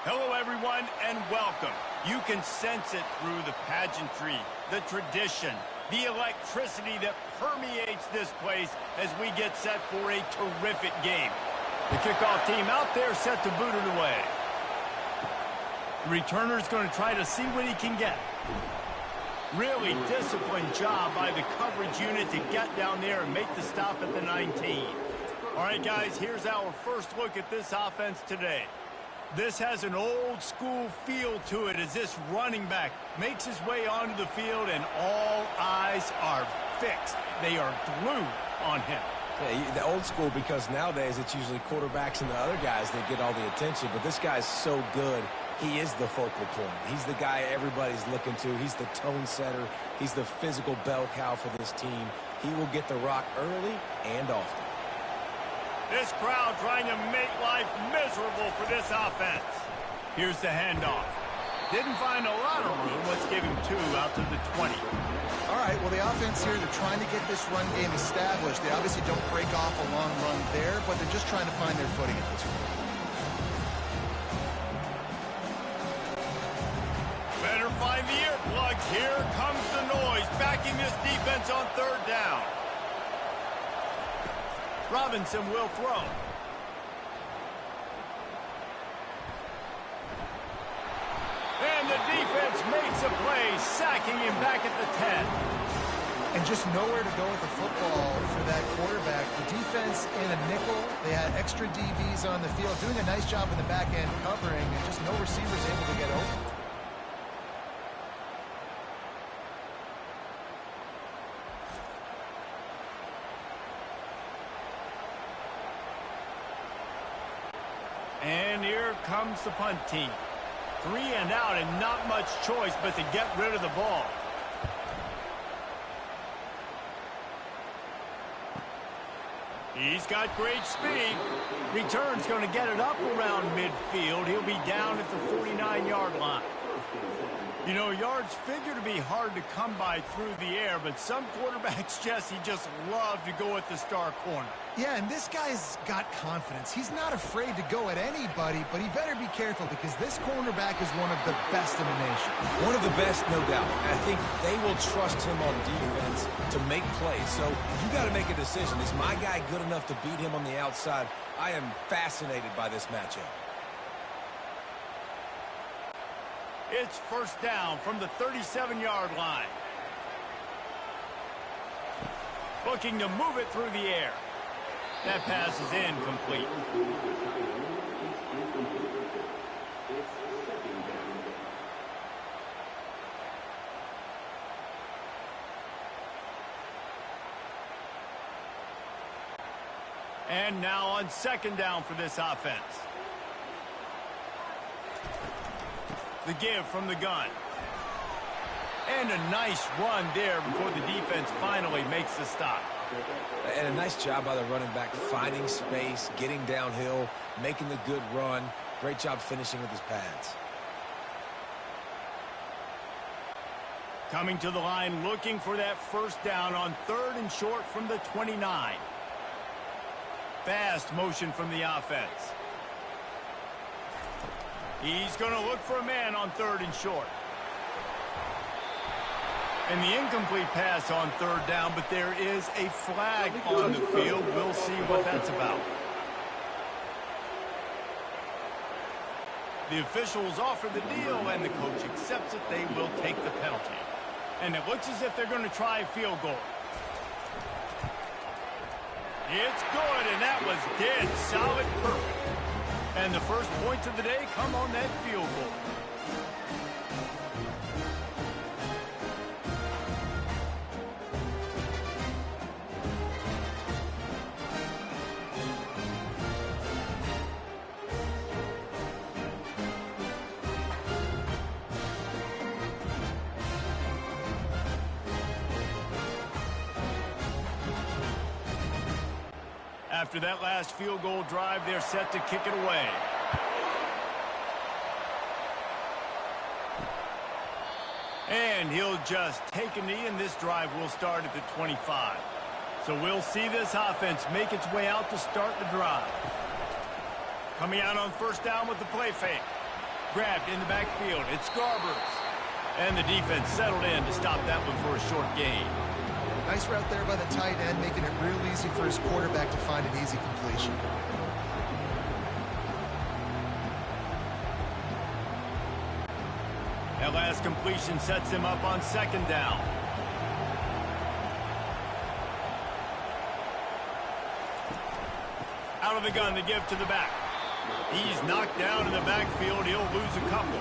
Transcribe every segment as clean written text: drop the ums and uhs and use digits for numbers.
Hello, everyone, and welcome. You can sense it through the pageantry, the tradition, the electricity that permeates this place as we get set for a terrific game. The kickoff team out there set to boot it away. The returner's going to try to see what he can get. Really disciplined job by the coverage unit to get down there and make the stop at the 19. All right, guys, here's our first look at this offense today. This has an old-school feel to it as this running back makes his way onto the field and all eyes are fixed. They are glued on him. Yeah, the old school because nowadays it's usually quarterbacks and the other guys that get all the attention, but this guy's so good. He is the focal point. He's the guy everybody's looking to. He's the tone setter. He's the physical bell cow for this team. He will get the rock early and often. This crowd trying to make life miserable for this offense. Here's the handoff. Didn't find a lot of room. Let's give him 2 out to the 20. All right, well, the offense here, they're trying to get this run game established. They obviously don't break off a long run there, but they're just trying to find their footing at this point. Better find the earplugs. Here comes the noise, backing this defense on 3rd down. Robinson will throw. And the defense makes a play, sacking him back at the 10. And just nowhere to go with the football for that quarterback. The defense in a nickel, they had extra DBs on the field, doing a nice job in the back end covering, and just no receivers able to get open. And here comes the punt team. 3 and out and not much choice but to get rid of the ball. He's got great speed. Return's going to get it up around midfield. He'll be down at the 49-yard line. You know, yards figure to be hard to come by through the air, but some quarterbacks, Jesse, just love to go at the star corner. Yeah, and this guy's got confidence. He's not afraid to go at anybody, but he better be careful because this cornerback is one of the best in the nation. One of the best, no doubt. I think they will trust him on defense to make plays. So you got to make a decision. Is my guy good enough to beat him on the outside? I am fascinated by this matchup. It's 1st down from the 37-yard line. Looking to move it through the air. That pass is incomplete. And now on 2nd down for this offense. The give from the gun. And a nice run there before the defense finally makes the stop. And a nice job by the running back, finding space, getting downhill, making the good run. Great job finishing with his pads. Coming to the line, looking for that 1st down on 3rd and short from the 29. Fast motion from the offense. He's going to look for a man on 3rd and short. And the incomplete pass on 3rd down, but there is a flag on the field. We'll see what that's about. The officials offer the deal, and the coach accepts it. They will take the penalty. And it looks as if they're going to try a field goal. It's good, and that was dead solid, perfect. And the first points of the day come on that field goal. After that last field goal drive, they're set to kick it away. And he'll just take a knee, and this drive will start at the 25. So we'll see this offense make its way out to start the drive. Coming out on 1st down with the play fake. Grabbed in the backfield. It's Garbers. And the defense settled in to stop that one for a short gain. Nice route there by the tight end, making it real easy for his quarterback to find an easy completion. That last completion sets him up on second down. Out of the gun to give to the back. He's knocked down in the backfield. He'll lose a couple.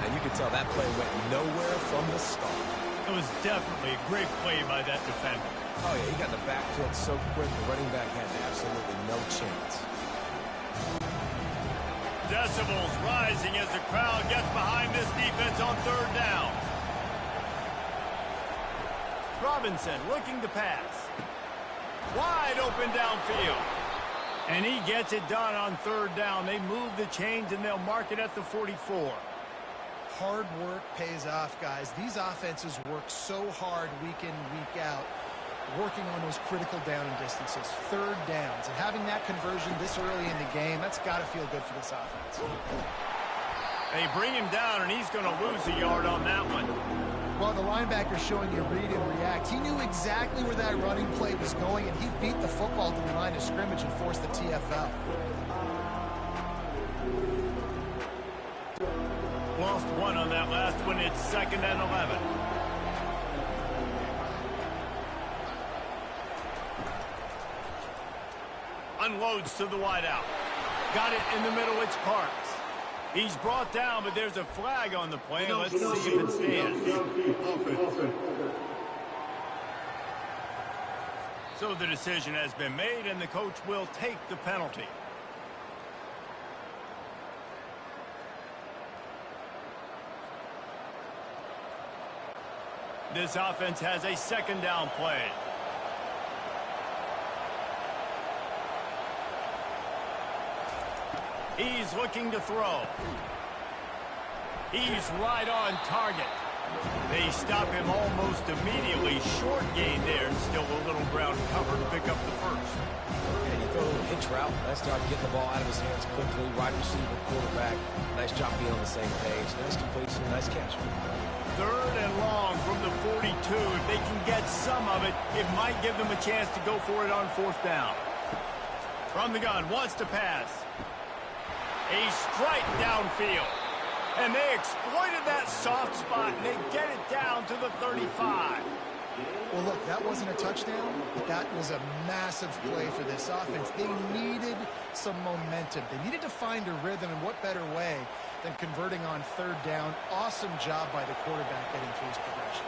And you can tell that play went nowhere from the start. It was definitely a great play by that defender. Oh, yeah, he got the backfield so quick, the running back had absolutely no chance. Decibels rising as the crowd gets behind this defense on third down. Robinson looking to pass. Wide open downfield. And he gets it done on third down. They move the chains and they'll mark it at the 44. Hard work pays off, guys. These offenses work so hard week in, week out, working on those critical down and distances, third downs. And having that conversion this early in the game, that's got to feel good for this offense. They bring him down, and he's going to lose a yard on that one. Well, the linebacker's showing you read and react. He knew exactly where that running play was going, and he beat the football to the line of scrimmage and forced the TFL. Lost one on that last one. It's 2nd and 11. Unloads to the wideout. Got it in the middle. It's Parks. He's brought down, but there's a flag on the play. Let's see if it stands. So the decision has been made, and the coach will take the penalty. This offense has a 2nd down play. He's looking to throw. He's right on target. They stop him almost immediately. Short gain there, and still a little ground cover to pick up the first. And you throw a little hitch route. Nice job getting the ball out of his hands quickly. Wide receiver, quarterback. Nice job being on the same page. Nice completion, nice catch. 3rd and long from the 42. If they can get some of it, it might give them a chance to go for it on 4th down. From the gun, wants to pass. A strike downfield. And they exploited that soft spot, and they get it down to the 35. Well, look, that wasn't a touchdown, but that was a massive play for this offense. They needed some momentum. They needed to find a rhythm, and what better way than converting on 3rd down. Awesome job by the quarterback getting through his progression.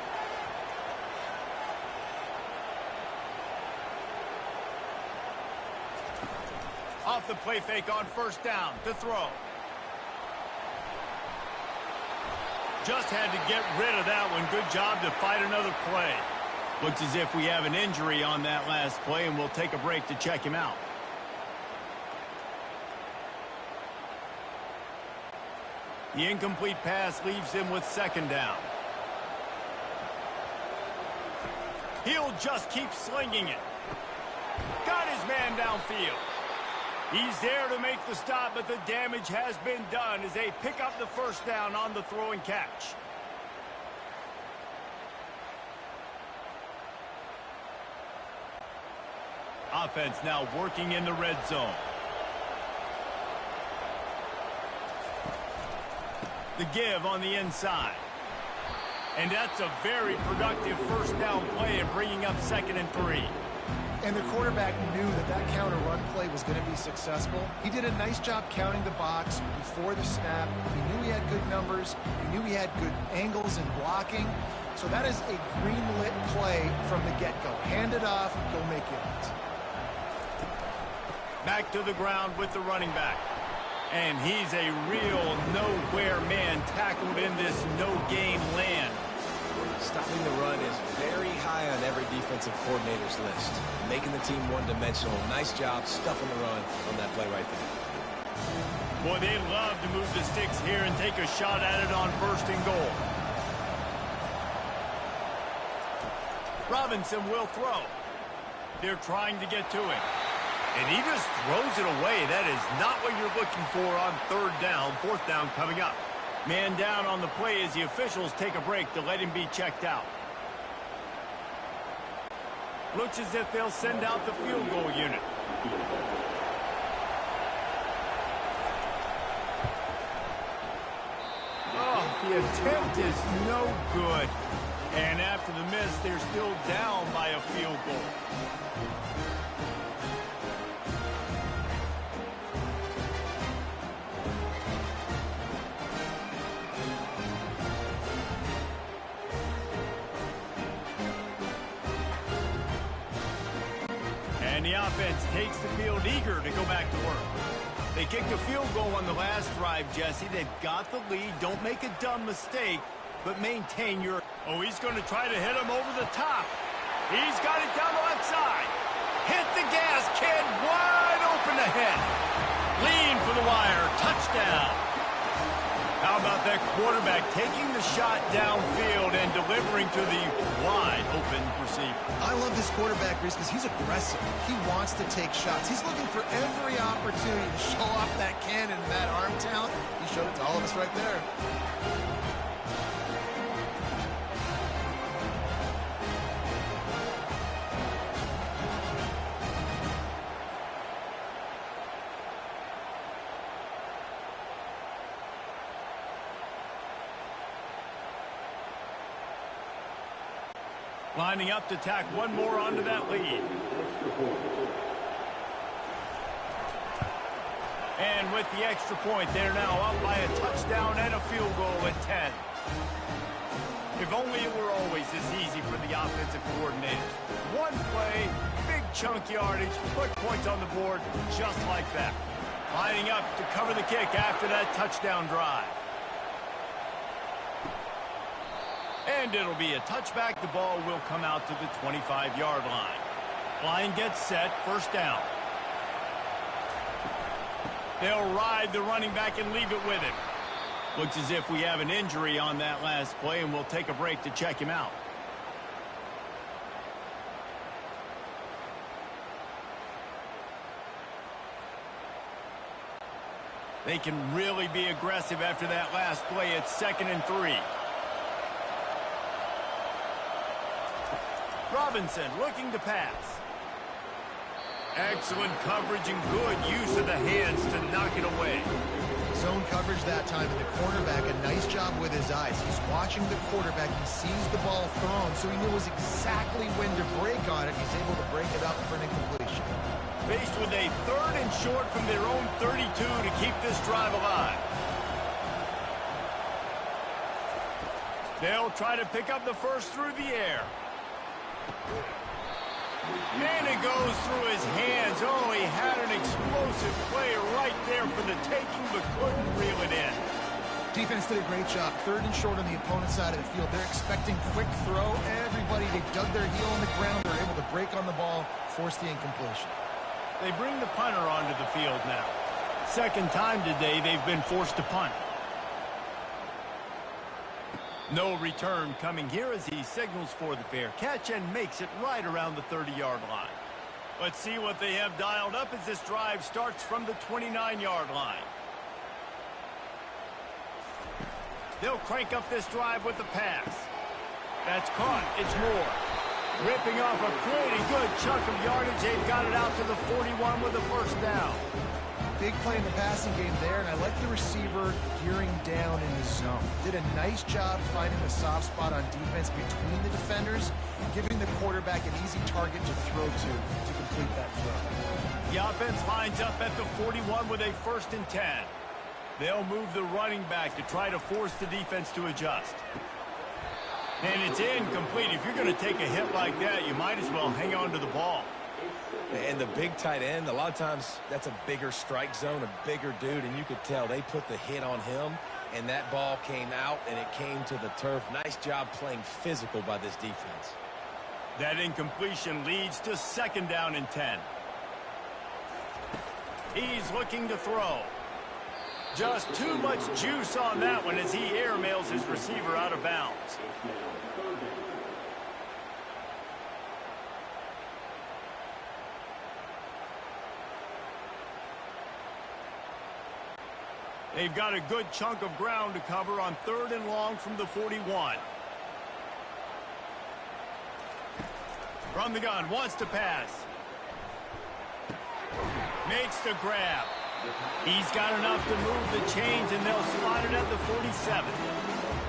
Off the play fake on 1st down to throw. Just had to get rid of that one. Good job to fight another play. Looks as if we have an injury on that last play, and we'll take a break to check him out. The incomplete pass leaves him with 2nd down. He'll just keep slinging it. Got his man downfield. He's there to make the stop, but the damage has been done as they pick up the 1st down on the throw and catch. Offense now working in the red zone. The give on the inside. And that's a very productive 1st down play and bringing up 2nd and 3. And the quarterback knew that that counter run play was going to be successful. He did a nice job counting the box before the snap. He knew he had good numbers. He knew he had good angles and blocking. So that is a green-lit play from the get-go. Hand it off, go make yards. Back to the ground with the running back. And he's a real nowhere man tackled in this no-gain land. Stopping the run is very high on every defensive coordinator's list. Making the team one-dimensional. Nice job stuffing the run on that play right there. Boy, they love to move the sticks here and take a shot at it on 1st and goal. Robinson will throw. They're trying to get to him. And he just throws it away. That is not what you're looking for on third down. Fourth down coming up. Man down on the play as the officials take a break to let him be checked out. Looks as if they'll send out the field goal unit. Oh, the attempt is no good. And after the miss, they're still down by a field goal. And the offense takes the field eager to go back to work. They kicked a field goal on the last drive, Jesse. They've got the lead. Don't make a dumb mistake, but maintain your... Oh, he's going to try to hit him over the top. He's got it down the left side. Hit the gas, kid. Wide open ahead. Lean for the wire. Touchdown. How about that quarterback taking the shot downfield and delivering to the wide-open receiver? I love this quarterback, Reese, because he's aggressive. He wants to take shots. He's looking for every opportunity to show off that cannon and that arm talent. He showed it to all of us right there. Lining up to tack one more onto that lead. And with the extra point, they're now up by a touchdown and a field goal at 10. If only it were always this easy for the offensive coordinators. One play, big chunk yardage, put points on the board just like that. Lining up to cover the kick after that touchdown drive. And it'll be a touchback. The ball will come out to the 25-yard line. Line gets set, first down. They'll ride the running back and leave it with him. Looks as if we have an injury on that last play, and we'll take a break to check him out. They can really be aggressive after that last play. It's 2nd and 3. Robinson looking to pass. Excellent coverage and good use of the hands to knock it away. Zone coverage that time, and the cornerback, a nice job with his eyes. He's watching the quarterback. He sees the ball thrown, so he knows exactly when to break on it. He's able to break it up for an incompletion. Faced with a 3rd and short from their own 32 to keep this drive alive. They'll try to pick up the first through the air. And it goes through his hands. Oh, he had an explosive play right there for the taking, but couldn't reel it in. Defense did a great job. 3rd and short on the opponent's side of the field. They're expecting quick throw. Everybody, they dug their heel on the ground. They're able to break on the ball, force the incompletion. They bring the punter onto the field now. 2nd time today they've been forced to punt. No return coming here as he signals for the fair catch and makes it right around the 30-yard line. Let's see what they have dialed up as this drive starts from the 29-yard line. They'll crank up this drive with the pass. That's caught. It's Moore. Ripping off a pretty good chunk of yardage. They've got it out to the 41 with a first down. Big play in the passing game there, and I like the receiver gearing down in the zone. Did a nice job finding the soft spot on defense between the defenders, giving the quarterback an easy target to throw to complete that throw. The offense lines up at the 41 with a 1st and 10. They'll move the running back to try to force the defense to adjust. And it's incomplete. If you're going to take a hit like that, you might as well hang on to the ball. And the big tight end, a lot of times that's a bigger strike zone, a bigger dude, and you could tell they put the hit on him, and that ball came out, and it came to the turf. Nice job playing physical by this defense. That incompletion leads to 2nd down and 10. He's looking to throw. Just too much juice on that one as he airmails his receiver out of bounds. They've got a good chunk of ground to cover on 3rd and long from the 41. From the gun, wants to pass. Makes the grab. He's got enough to move the chains, and they'll slot it at the 47.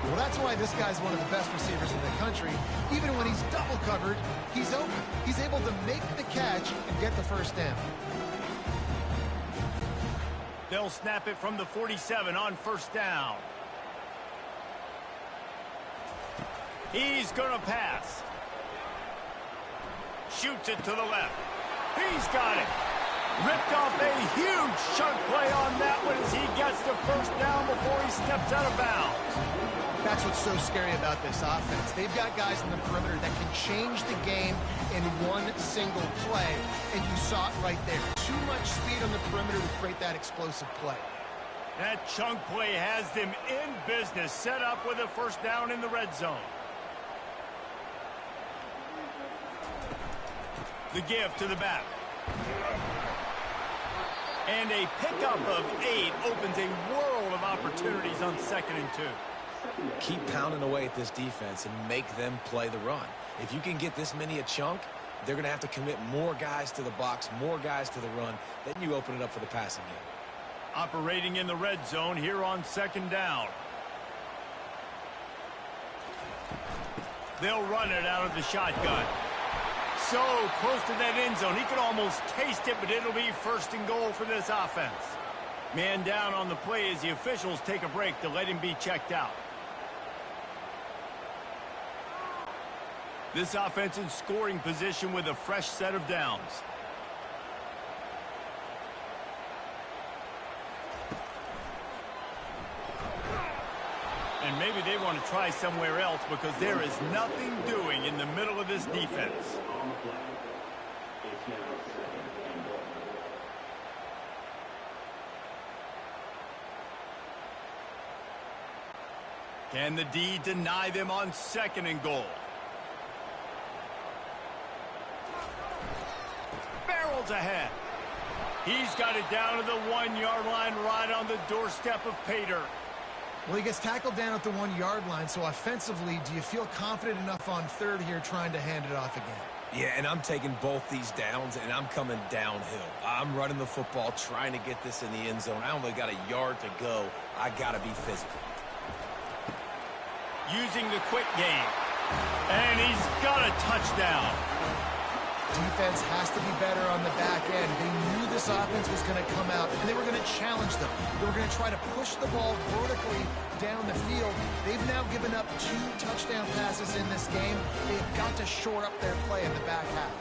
Well, that's why this guy's one of the best receivers in the country. Even when he's double covered, he's open. He's able to make the catch and get the first down. They'll snap it from the 47 on 1st down. He's going to pass. Shoots it to the left. He's got it. Ripped off a huge chunk play on that one as he gets the 1st down before he steps out of bounds. That's what's so scary about this offense. They've got guys in the perimeter that can change the game in one single play, and you saw it right there. Too much speed on the perimeter to create that explosive play. That chunk play has them in business, set up with a 1st down in the red zone. The give to the back. And a pickup of 8 opens a world of opportunities on 2nd and 2. Keep pounding away at this defense and make them play the run. If you can get this many a chunk, they're going to have to commit more guys to the box, more guys to the run. Then you open it up for the passing game. Operating in the red zone here on 2nd down. They'll run it out of the shotgun. So close to that end zone. He could almost taste it, but it'll be 1st and goal for this offense. Man down on the play as the officials take a break to let him be checked out. This offense in scoring position with a fresh set of downs. And maybe they want to try somewhere else because there is nothing doing in the middle of this defense. Can the D deny them on 2nd and goal? Barrels ahead. He's got it down to the 1-yard line right on the doorstep of Pater. Well, he gets tackled down at the 1-yard line, so offensively, do you feel confident enough on 3rd here trying to hand it off again? Yeah, and I'm taking both these downs, and I'm coming downhill. I'm running the football, trying to get this in the end zone. I only got a yard to go. I got to be physical. Using the quick game. And he's got a touchdown. Defense has to be better on the back end. They knew this offense was going to come out, and they were going to challenge them. They were going to try to push the ball vertically down the field. They've now given up 2 touchdown passes in this game. They've got to shore up their play in the back half.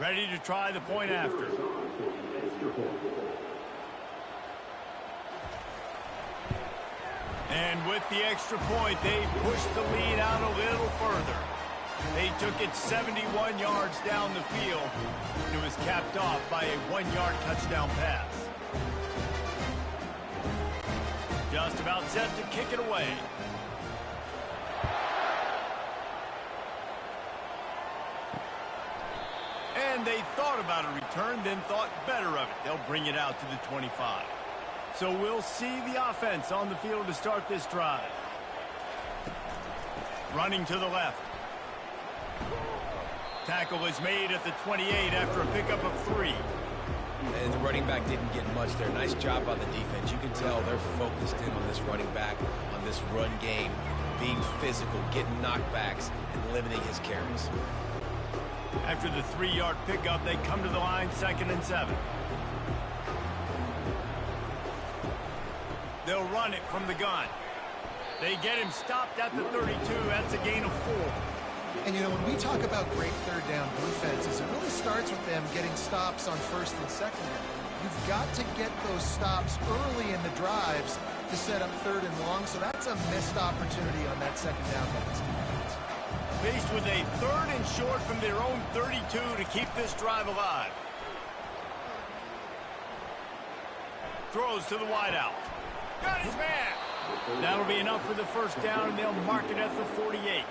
Ready to try the point after. And with the extra point, they pushed the lead out a little further. They took it 71 yards down the field. It was capped off by a 1-yard touchdown pass. Just about set to kick it away. And they thought about a return, then thought better of it. They'll bring it out to the 25. So we'll see the offense on the field to start this drive. Running to the left. Tackle is made at the 28 after a pickup of 3. And the running back didn't get much there. Nice job by the defense. You can tell they're focused in on this running back, on this run game, being physical, getting knockbacks, and limiting his carries. After the 3-yard pickup, they come to the line 2nd and 7. They'll run it from the gun. They get him stopped at the 32. That's a gain of 4. And, you know, when we talk about great 3rd down defenses, it really starts with them getting stops on 1st and 2nd down. You've got to get those stops early in the drives to set up 3rd and long, so that's a missed opportunity on that 2nd down pass. Faced with a 3rd and short from their own 32 to keep this drive alive. throws to the wideout. Got his man. That'll be enough for the first down, and they'll mark it at the 48.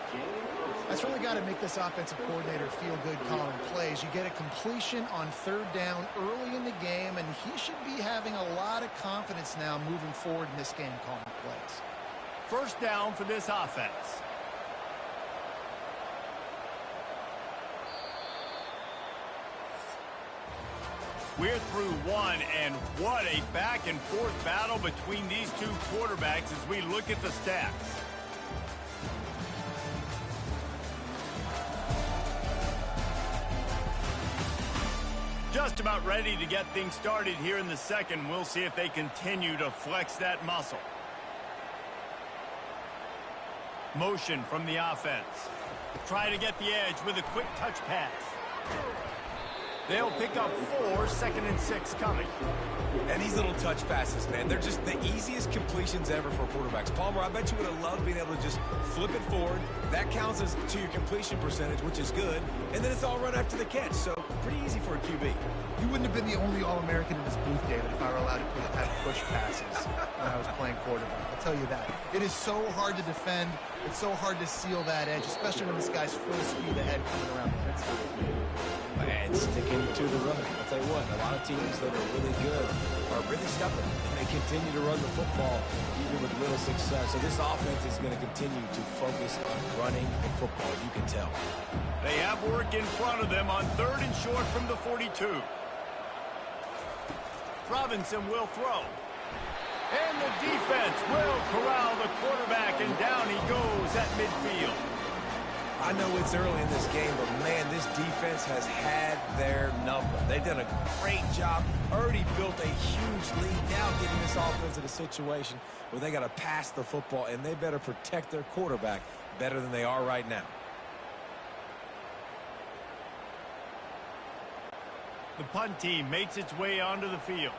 That's really got to make this offensive coordinator feel good calling plays. You get a completion on third down early in the game, and he should be having a lot of confidence now moving forward in this game calling plays. First down for this offense. We're through one, and what a back-and-forth battle between these two quarterbacks as we look at the stats. Just about ready to get things started here in the second. We'll see if they continue to flex that muscle. Motion from the offense. Try to get the edge with a quick touch pass. They'll pick up 4, 2nd and 6 coming. And these little touch passes, man, they're just the easiest completions ever for quarterbacks. Palmer, I bet you would have loved being able to just flip it forward. That counts as to your completion percentage, which is good. And then it's all run after the catch, so pretty easy for a QB. You wouldn't have been the only All-American in this booth, David, if I were allowed to have push passes when I was playing quarterback. I'll tell you that. It is so hard to defend. It's so hard to seal that edge, especially when this guy's full speed ahead coming around the inside. And sticking to the run. I'll tell you what, a lot of teams that are really good are really stubborn, and they continue to run the football even with little success. So this offense is going to continue to focus on running the football, you can tell. They have work in front of them on 3rd and short from the 42. Robinson will throw. And the defense will corral the quarterback, and down he goes at midfield. I know it's early in this game, but, man, this defense has had their number. They've done a great job, already built a huge lead, now getting this offense in a situation where they got to pass the football, and they better protect their quarterback better than they are right now. The punt team makes its way onto the field.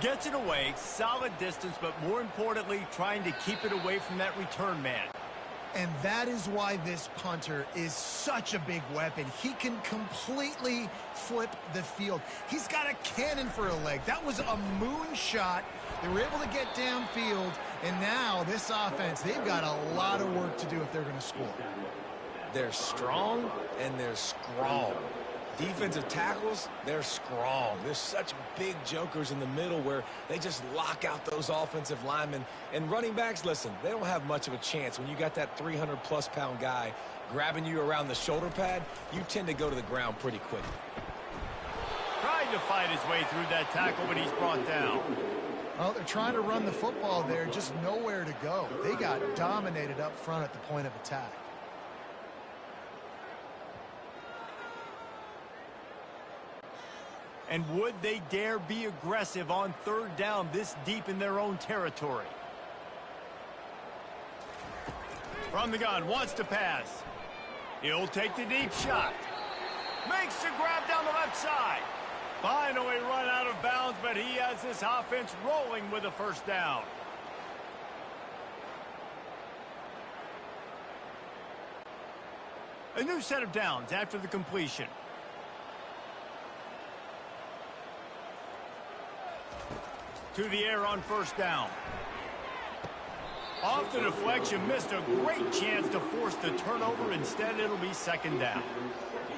Gets it away, solid distance, but more importantly, trying to keep it away from that return man. And that is why this punter is such a big weapon. He can completely flip the field. He's got a cannon for a leg. That was a moonshot. They were able to get downfield, and now this offense, they've got a lot of work to do if they're going to score. They're strong, and they're strong. Defensive tackles, they're strong. There's such big jokers in the middle where they just lock out those offensive linemen. And running backs, listen, they don't have much of a chance. When you got that 300-plus pound guy grabbing you around the shoulder pad, you tend to go to the ground pretty quickly. Trying to fight his way through that tackle, but he's brought down. Well, they're trying to run the football there, just nowhere to go. They got dominated up front at the point of attack. And would they dare be aggressive on 3rd down this deep in their own territory? From the gun, wants to pass. He'll take the deep shot. Makes the grab down the left side. Finally run out of bounds, but he has this offense rolling with a first down. A new set of downs after the completion. To the air on first down. Off the deflection, missed a great chance to force the turnover. Instead, it'll be 2nd down.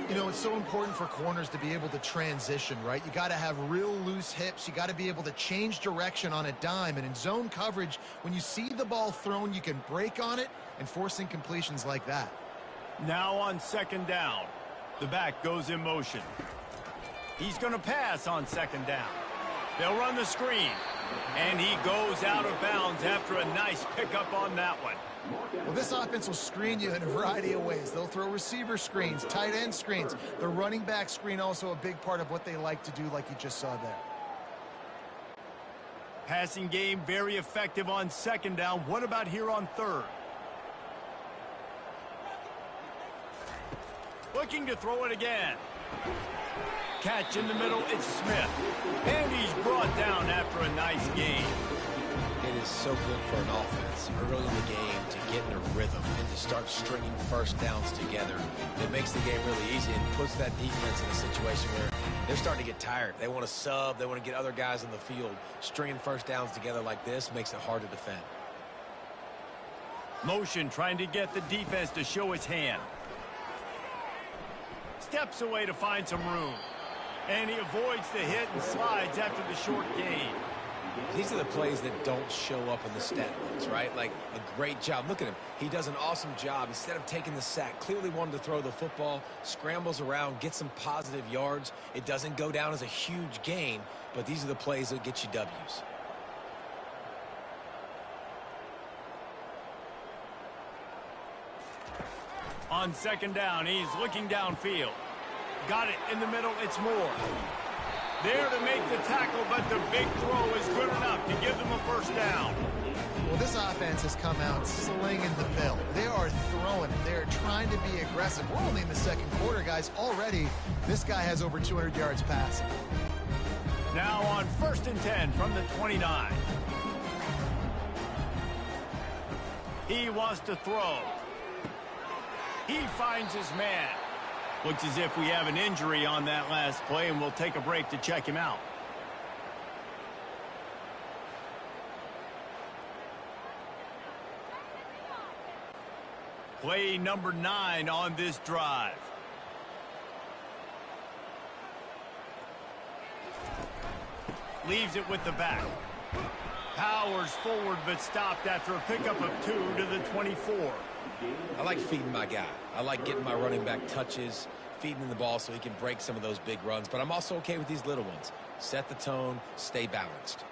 You know, it's so important for corners to be able to transition, right? You got to have real loose hips. You got to be able to change direction on a dime. And in zone coverage, when you see the ball thrown, you can break on it and force incompletions like that. Now on 2nd down. The back goes in motion. He's going to pass on 2nd down. They'll run the screen, and he goes out of bounds after a nice pickup on that one. Well, this offense will screen you in a variety of ways. They'll throw receiver screens, tight end screens. The running back screen also a big part of what they like to do, like you just saw there. Passing game very effective on 2nd down. What about here on 3rd? Looking to throw it again. Catch in the middle, it's Smith. And he's brought down after a nice gain. It is is so good for an offense early in the game to get in a rhythm and to start stringing first downs together. It makes the game really easy and puts that defense in a situation where they're starting to get tired. They want to sub. They want to get other guys on the field. Stringing first downs together like this makes it hard to defend. Motion trying to get the defense to show his hand. Steps away to find some room. And he avoids the hit and slides after the short gain. These are the plays that don't show up in the stat books, right? Like a great job. Look at him. He does an awesome job. Instead of taking the sack, clearly wanted to throw the football, scrambles around, gets some positive yards. It doesn't go down as a huge gain, but these are the plays that get you W's. On second down, he's looking downfield. Got it in the middle, it's Moore. There to make the tackle, but the big throw is good enough to give them a first down. Well, this offense has come out slinging the bill. They are throwing it. They are trying to be aggressive. We're only in the second quarter, guys. Already, this guy has over 200 yards passing. Now on 1st and 10 from the 29. He wants to throw. He finds his man. Looks as if we have an injury on that last play, and we'll take a break to check him out. Play number 9 on this drive. Leaves it with the back. Powers forward, but stopped after a pickup of 2 to the 24. I like feeding my guy. I like getting my running back touches, feeding him the ball so he can break some of those big runs. But I'm also okay with these little ones. Set the tone, stay balanced.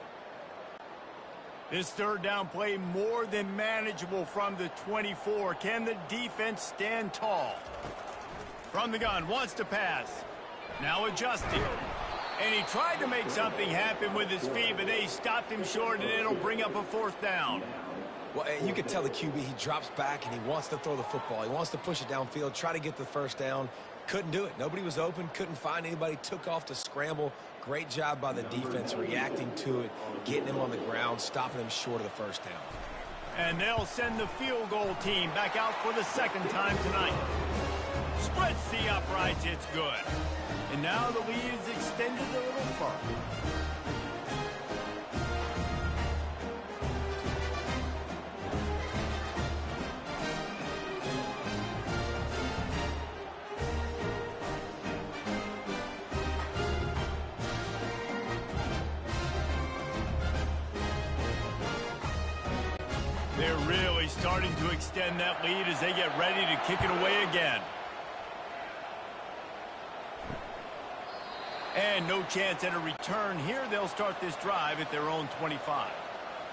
This third down play more than manageable from the 24. Can the defense stand tall? From the gun, wants to pass. Now adjusting. And he tried to make something happen with his feet, but they stopped him short, and it'll bring up a 4th down. Well, you could tell the QB, he drops back and he wants to throw the football. He wants to push it downfield, try to get the first down. Couldn't do it. Nobody was open, couldn't find anybody, took off to scramble. Great job by the defense reacting to it, getting him on the ground, stopping him short of the first down. And they'll send the field goal team back out for the 2nd time tonight. Splits the uprights, it's good. And now the lead is extended a little further. They're really starting to extend that lead as they get ready to kick it away again. And no chance at a return here. They'll start this drive at their own 25.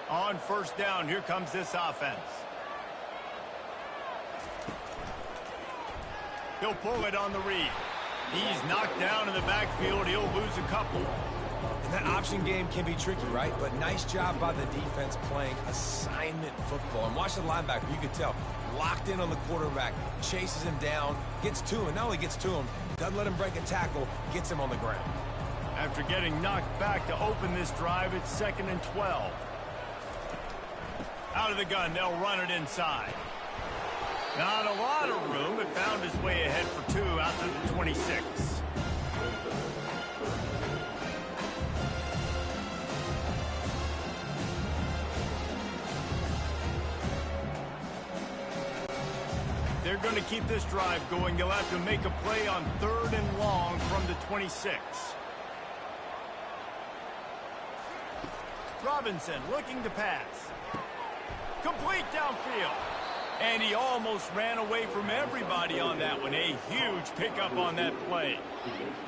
On 1st down, here comes this offense. He'll pull it on the read. He's knocked down in the backfield. He'll lose a couple. And that option game can be tricky, right? But nice job by the defense playing assignment football. And watch the linebacker. You could tell. Locked in on the quarterback. Chases him down. Gets to him. And not only gets to him, doesn't let him break a tackle. Gets him on the ground. After getting knocked back to open this drive, it's 2nd and 12. Out of the gun, they'll run it inside. Not a lot of room, but found his way ahead for 2 out to the 26. They're going to keep this drive going. They'll have to make a play on 3rd and long from the 26. Robinson looking to pass. Complete downfield. And he almost ran away from everybody on that one. A huge pickup on that play.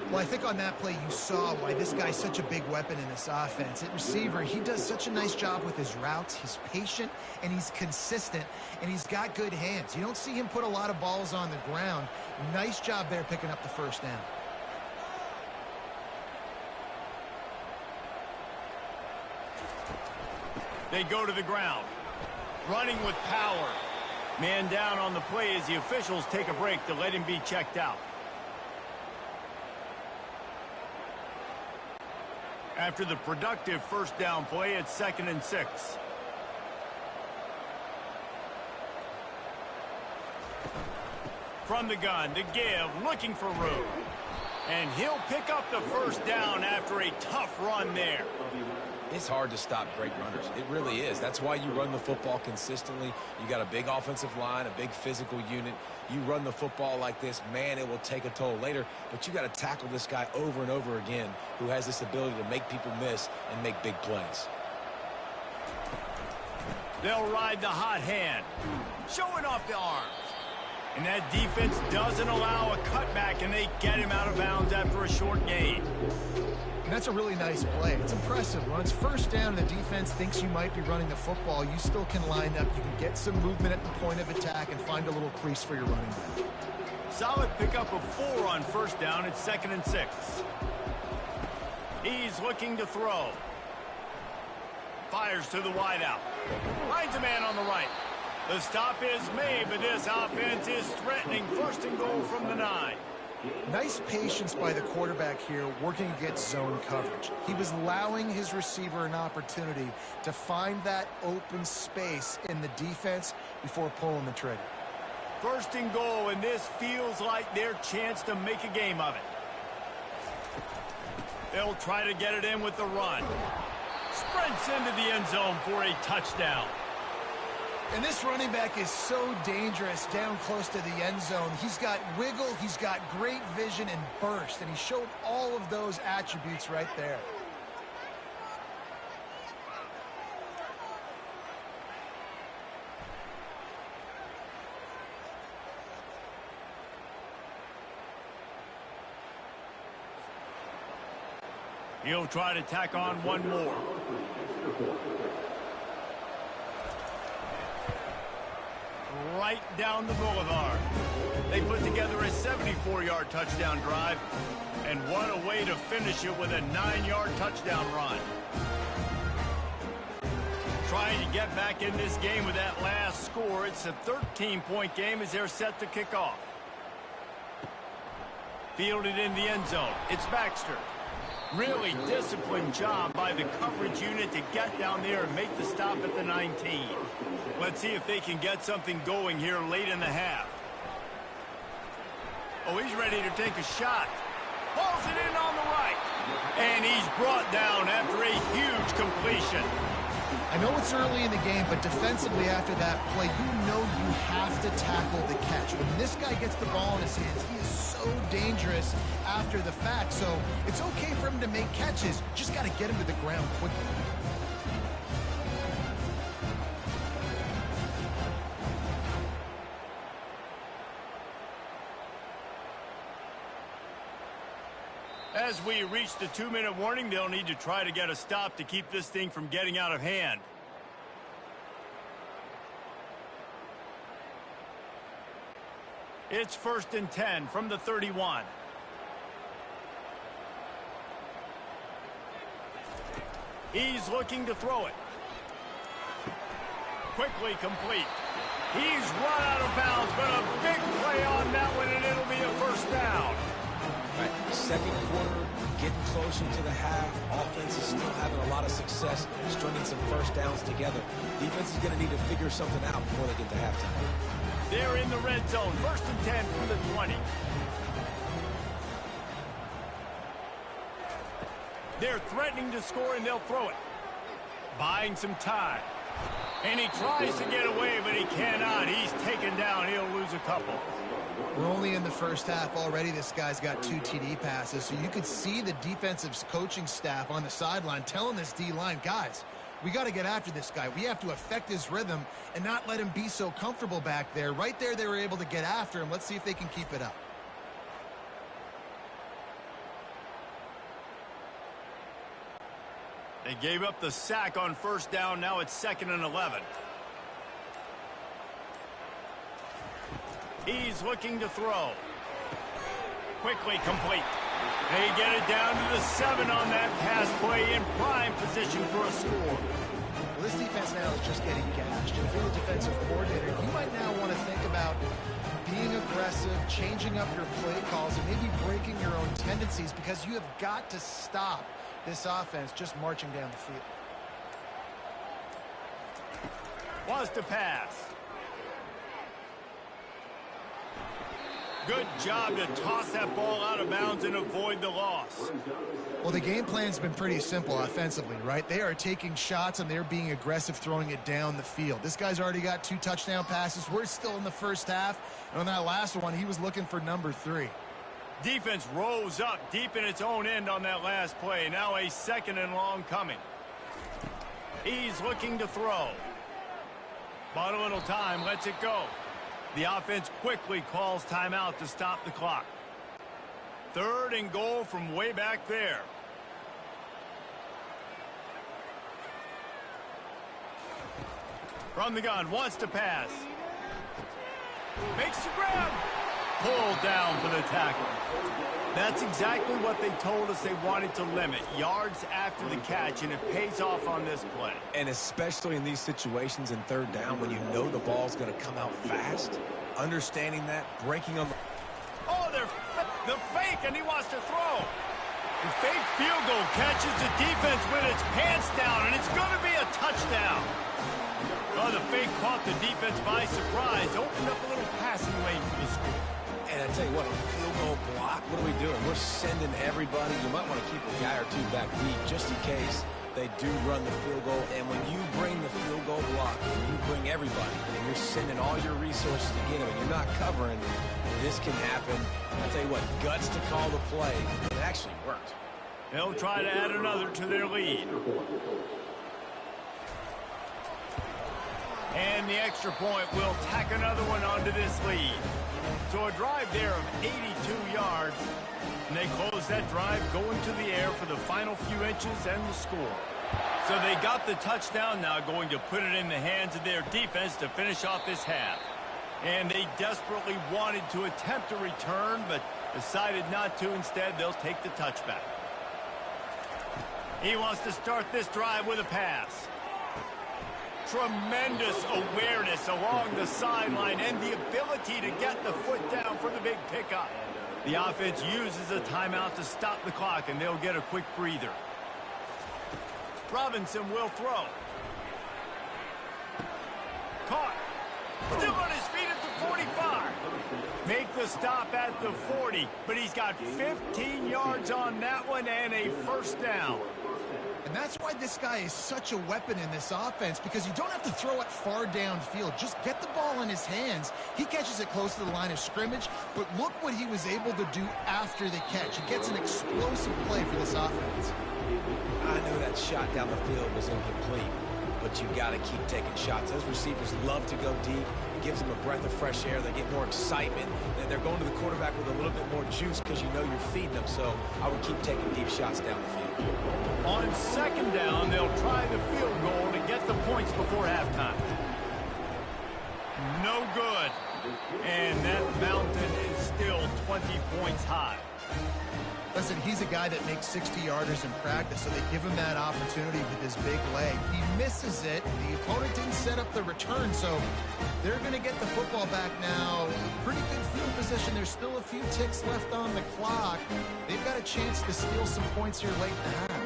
Well, I think on that play you saw why this guy's such a big weapon in this offense. At receiver, he does such a nice job with his routes. He's patient, and he's consistent, and he's got good hands. You don't see him put a lot of balls on the ground. Nice job there picking up the first down. They go to the ground. Running with power. Man down on the play as the officials take a break to let him be checked out. After the productive 1st down play, it's 2nd and 6. From the gun, to give, looking for room. And he'll pick up the first down after a tough run there. It's hard to stop great runners. It really is. That's why you run the football consistently. You got a big offensive line, a big physical unit. You run the football like this, man, it will take a toll later. But you got to tackle this guy over and over again who has this ability to make people miss and make big plays. They'll ride the hot hand, showing off the arms. And that defense doesn't allow a cutback, and they get him out of bounds after a short gain. And that's a really nice play. It's impressive. When it's first down and the defense thinks you might be running the football, you still can line up. You can get some movement at the point of attack and find a little crease for your running back. Solid pickup of 4 on first down. It's 2nd and 6. He's looking to throw. Fires to the wideout. Finds a man on the right. The stop is made, but this offense is threatening. 1st and goal from the 9. Nice patience by the quarterback here, working against zone coverage. He was allowing his receiver an opportunity to find that open space in the defense before pulling the trigger. 1st and goal, and this feels like their chance to make a game of it. They'll try to get it in with the run. Sprints into the end zone for a touchdown. And this running back is so dangerous down close to the end zone. He's got wiggle, he's got great vision and burst, and he showed all of those attributes right there. He'll try to tack on one more. Right down the boulevard. They put together a 74-yard touchdown drive, and what a way to finish it with a 9-yard touchdown run. Trying to get back in this game with that last score. It's a 13-point game as they're set to kick off. Fielded in the end zone. It's Baxter. Really disciplined job by the coverage unit to get down there and make the stop at the 19. Let's see if they can get something going here late in the half. Oh, he's ready to take a shot. Pulls it in on the right. And he's brought down after a huge completion. I know it's early in the game, but defensively after that play, you know you have to tackle the catch. When this guy gets the ball in his hands, he is so dangerous after the fact. So it's okay for him to make catches. Just got to get him to the ground quickly. As we reach the 2-minute warning, they'll need to try to get a stop to keep this thing from getting out of hand. It's 1st and 10 from the 31. He's looking to throw it. Quickly complete. He's run out of bounds, but a big play on that one, and it'll be a 1st down. Right. 2nd quarter, getting closer to the half. Offense is still having a lot of success stringing some 1st downs together. Defense is going to need to figure something out before they get to halftime. They're in the red zone. 1st and 10 from the 20. They're threatening to score, and they'll throw it. Buying some time. And he tries to get away, but he cannot. He's taken down. He'll lose a couple. We're only in the first half already. This guy's got 2 TD passes, so you could see the defensive coaching staff on the sideline telling this D-line, guys, we got to get after this guy. We have to affect his rhythm and not let him be so comfortable back there. Right there, they were able to get after him. Let's see if they can keep it up. They gave up the sack on 1st down. Now it's 2nd and 11. He's looking to throw. Quickly complete. They get it down to the 7 on that pass play, in prime position for a score. Well, this defense now is just getting gashed. And if you're the defensive coordinator, you might now want to think about being aggressive, changing up your play calls, and maybe breaking your own tendencies, because you have got to stop this offense just marching down the field. Was to pass. Good job to toss that ball out of bounds and avoid the loss. Well, the game plan's been pretty simple offensively, right? They are taking shots and they're being aggressive, throwing it down the field. This guy's already got 2 touchdown passes. We're still in the first half. And on that last one, he was looking for number 3. Defense rose up deep in its own end on that last play. Now a 2nd and long coming. He's looking to throw. But a little time, lets it go. The offense quickly calls timeout to stop the clock. 3rd and goal from way back there. From the gun, wants to pass. Makes the grab. Pulled down for the tackle. That's exactly what they told us they wanted to limit. Yards after the catch, and it pays off on this play. And especially in these situations in 3rd down when you know the ball's going to come out fast, understanding that, breaking on the... Oh, the fake, and he wants to throw. The fake field goal catches the defense with its pants down, and it's going to be a touchdown. Oh, the fake caught the defense by surprise. Opened up a little passing lane for the school. And I tell you what, a field goal block, what are we doing? We're sending everybody. You might want to keep a guy or 2 back deep just in case they do run the field goal. And when you bring the field goal block and you bring everybody and you're sending all your resources to get them and you're not covering, this can happen. I'll tell you what, guts to call the play. It actually worked. They'll try to add another to their lead. And the extra point will tack another one onto this lead. So a drive there of 82 yards. And they close that drive going to the air for the final few inches and the score. So they got the touchdown, now going to put it in the hands of their defense to finish off this half. And they desperately wanted to attempt a return, but decided not to. Instead, they'll take the touchback. He wants to start this drive with a pass. Tremendous awareness along the sideline and the ability to get the foot down for the big pickup. The offense uses a timeout to stop the clock, and they'll get a quick breather. Robinson will throw. Caught. Still on his feet at the 45. Make the stop at the 40, but he's got 15 yards on that one and a 1st down. And that's why this guy is such a weapon in this offense, because you don't have to throw it far downfield. Just get the ball in his hands. He catches it close to the line of scrimmage, but look what he was able to do after the catch. He gets an explosive play for this offense. I knew that shot down the field was incomplete, but you've got to keep taking shots. Those receivers love to go deep. It gives them a breath of fresh air. They get more excitement, and they're going to the quarterback with a little bit more juice because you know you're feeding them. So I would keep taking deep shots down the field. On 2nd down, they'll try the field goal to get the points before halftime. No good. And that mountain is still 20 points high. Listen, he's a guy that makes 60-yarders in practice, so they give him that opportunity with his big leg. He misses it. The opponent didn't set up the return, so they're going to get the football back now. Pretty good field position. There's still a few ticks left on the clock. They've got a chance to steal some points here late in the half.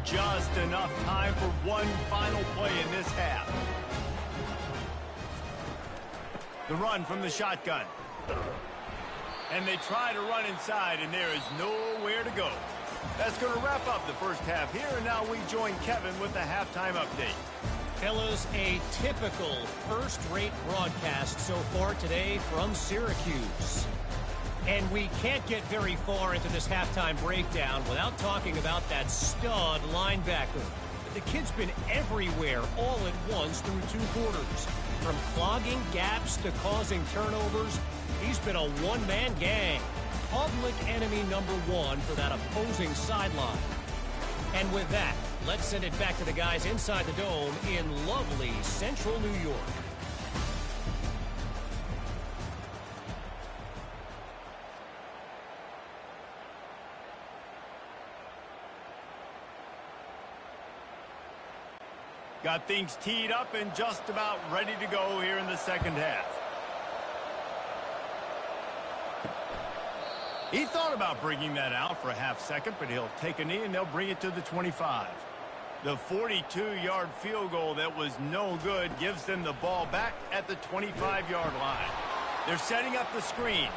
Just enough time for one final play in this half. The run from the shotgun. And they try to run inside, and there is nowhere to go. That's going to wrap up the first half here, and now we join Kevin with the halftime update. Fellas, a typical first-rate broadcast so far today from Syracuse. And we can't get very far into this halftime breakdown without talking about that stud linebacker. The kid's been everywhere all at once through 2 quarters. From clogging gaps to causing turnovers, he's been a one-man gang. Public enemy number 1 for that opposing sideline. And with that, let's send it back to the guys inside the dome in lovely central New York. Got things teed up and just about ready to go here in the second half. He thought about bringing that out for a half second, but he'll take a knee and they'll bring it to the 25. The 42-yard field goal that was no good gives them the ball back at the 25-yard line. They're setting up the screen.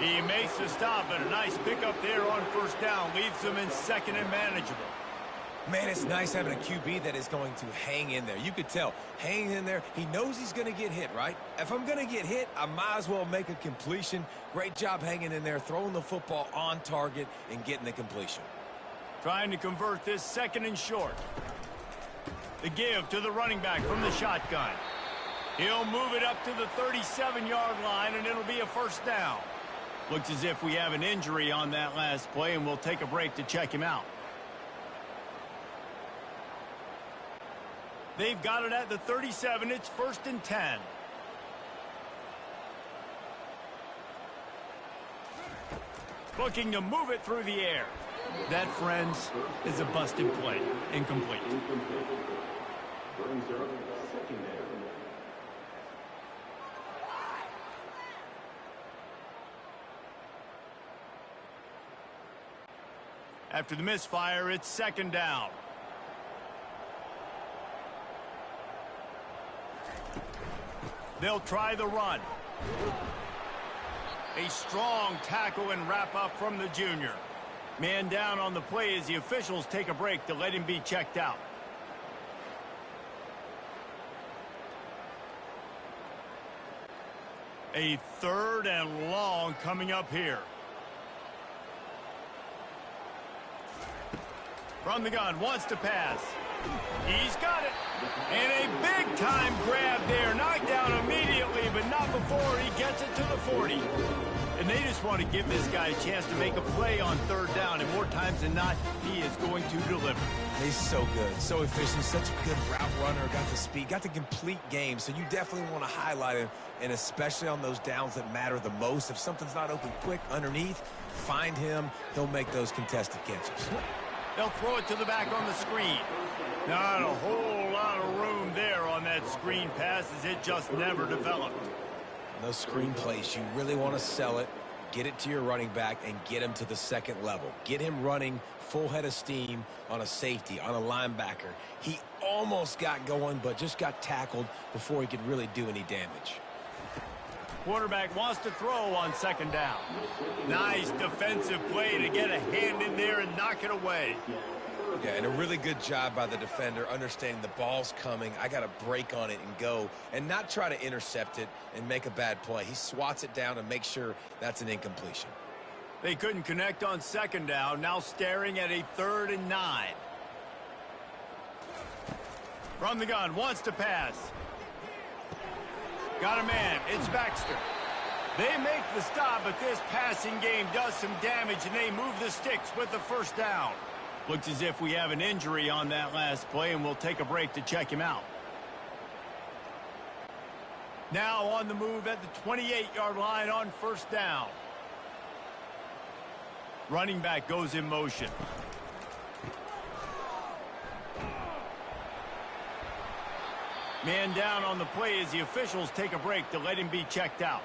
He makes the stop, and a nice pickup there on first down. Leaves them in second and manageable. Man, it's nice having a QB that is going to hang in there. You could tell, hanging in there, he knows he's going to get hit, right? If I'm going to get hit, I might as well make a completion. Great job hanging in there, throwing the football on target and getting the completion. Trying to convert this second and short. The give to the running back from the shotgun. He'll move it up to the 37-yard line, and it'll be a first down. Looks as if we have an injury on that last play, and we'll take a break to check him out. They've got it at the 37. It's 1st and 10. Looking to move it through the air. That, friends, is a busted play. Incomplete. After the misfire, it's 2nd down. They'll try the run. A strong tackle and wrap up from the junior. Man down on the play as the officials take a break to let him be checked out. A 3rd and long coming up here. From the gun, wants to pass. He's got it. And a big-time grab there. Knocked down immediately, but not before he gets it to the 40. And they just want to give this guy a chance to make a play on 3rd down. And more times than not, he is going to deliver. He's so good, so efficient, such a good route runner, got the speed, got the complete game. So you definitely want to highlight him, and especially on those downs that matter the most. If something's not open quick underneath, find him. He'll make those contested catches. They'll throw it to the back on the screen. Not a whole lot of room there on that screen pass as it just never developed. Those screen plays, you really want to sell it, get it to your running back, and get him to the 2nd level. Get him running full head of steam on a safety, on a linebacker. He almost got going, but just got tackled before he could really do any damage. Quarterback wants to throw on 2nd down. Nice defensive play to get a hand in there and knock it away. Yeah, and a really good job by the defender, understanding the ball's coming. I got to break on it and go, and not try to intercept it and make a bad play. He swats it down and makes sure that's an incompletion. They couldn't connect on 2nd down, now staring at a 3rd and 9. From the gun, wants to pass. Got a man, it's Baxter. They make the stop, but this passing game does some damage, and they move the sticks with the 1st down. Looks as if we have an injury on that last play, and we'll take a break to check him out. Now on the move at the 28-yard line on 1st down. Running back goes in motion. Man down on the play as the officials take a break to let him be checked out.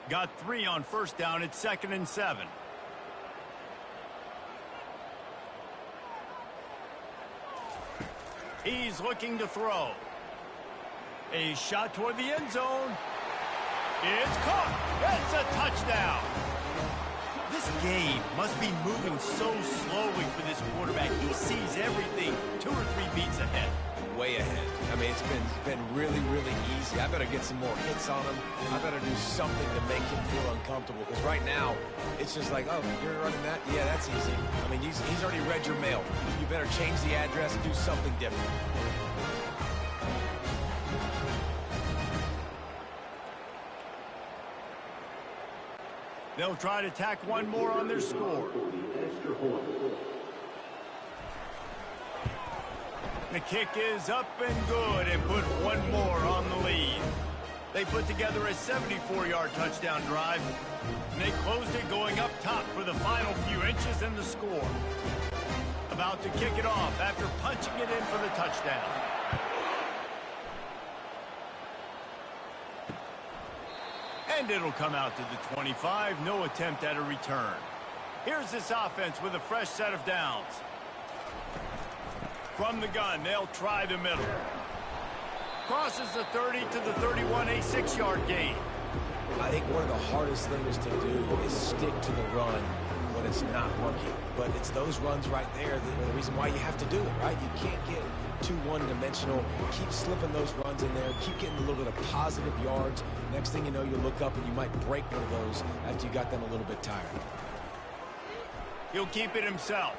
Got 3 on 1st down. It's 2nd and 7. He's looking to throw. A shot toward the end zone. It's caught. It's a touchdown. This game must be moving so slowly for this quarterback. He sees everything 2 or 3 beats ahead. Way ahead. I mean, it's been really, really easy. I better get some more hits on him. I better do something to make him feel uncomfortable. Because right now, it's just like, oh, you're running that? Yeah, that's easy. I mean, he's already read your mail. You better change the address and do something different. They'll try to tack one more on their score. The kick is up and good and put one more on the lead. They put together a 74-yard touchdown drive. And they closed it going up top for the final few inches in the score. About to kick it off after punching it in for the touchdown. And it'll come out to the 25. No attempt at a return. Here's this offense with a fresh set of downs. From the gun, they'll try the middle. Crosses the 30 to the 31, a 6-yard gain. I think one of the hardest things to do is stick to the run when it's not working. But it's those runs right there that are the reason why you have to do it, right? You can't get too one-dimensional. Keep slipping those runs in there. Keep getting a little bit of positive yards. Next thing you know, you look up and you might break one of those after you got them a little bit tired. He'll keep it himself.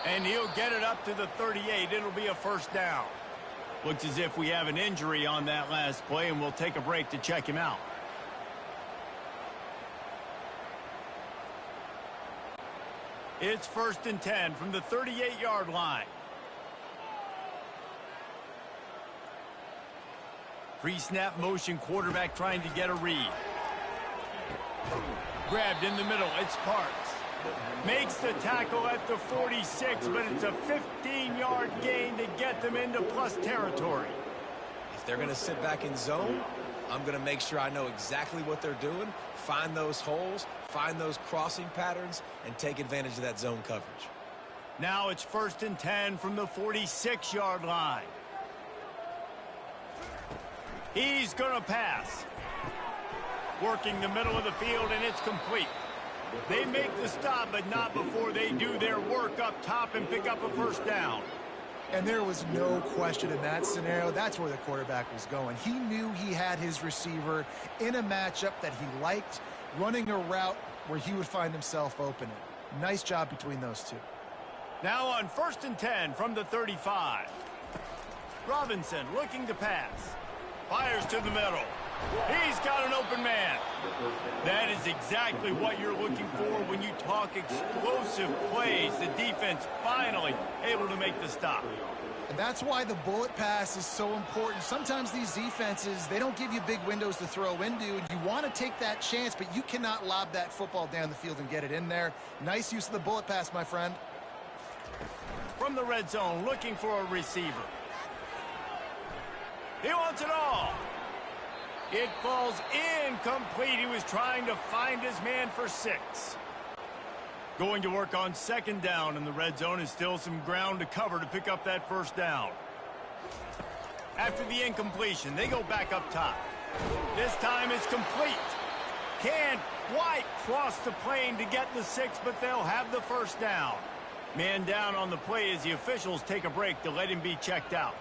And he'll get it up to the 38. It'll be a first down. Looks as if we have an injury on that last play, and we'll take a break to check him out. It's 1st and 10 from the 38-yard line. Pre-snap motion, quarterback trying to get a read. Grabbed in the middle, it's Parks. Makes the tackle at the 46, but it's a 15-yard gain to get them into plus territory. If they're going to sit back in zone, I'm going to make sure I know exactly what they're doing, find those holes, find those crossing patterns, and take advantage of that zone coverage. Now it's 1st and 10 from the 46-yard line. He's going to pass. Working the middle of the field, and it's complete. They make the stop, but not before they do their work up top and pick up a first down. And there was no question in that scenario. That's where the quarterback was going. He knew he had his receiver in a matchup that he liked, running a route where he would find himself open. Nice job between those two. Now on 1st and 10 from the 35. Robinson looking to pass. Fires to the middle. He's got an open man. That is exactly what you're looking for when you talk explosive plays. The defense finally able to make the stop. And that's why the bullet pass is so important. Sometimes these defenses, they don't give you big windows to throw into, and you want to take that chance, but you cannot lob that football down the field and get it in there. Nice use of the bullet pass, my friend. From the red zone, looking for a receiver. He wants it all. It falls incomplete. He was trying to find his man for 6. Going to work on 2nd down in the red zone, and still some ground to cover to pick up that first down. After the incompletion, they go back up top. This time it's complete. Can't quite cross the plane to get the 6, but they'll have the first down. Man down on the play as the officials take a break to let him be checked out.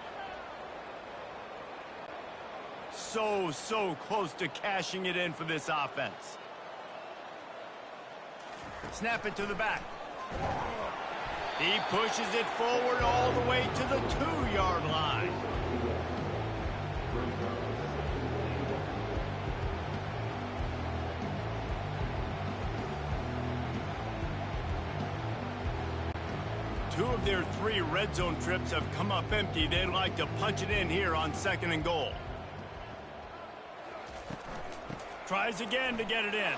So close to cashing it in for this offense. Snap it to the back. He pushes it forward all the way to the 2-yard line. Two of their 3 red zone trips have come up empty. They'd like to punch it in here on 2nd and goal. Tries again to get it in.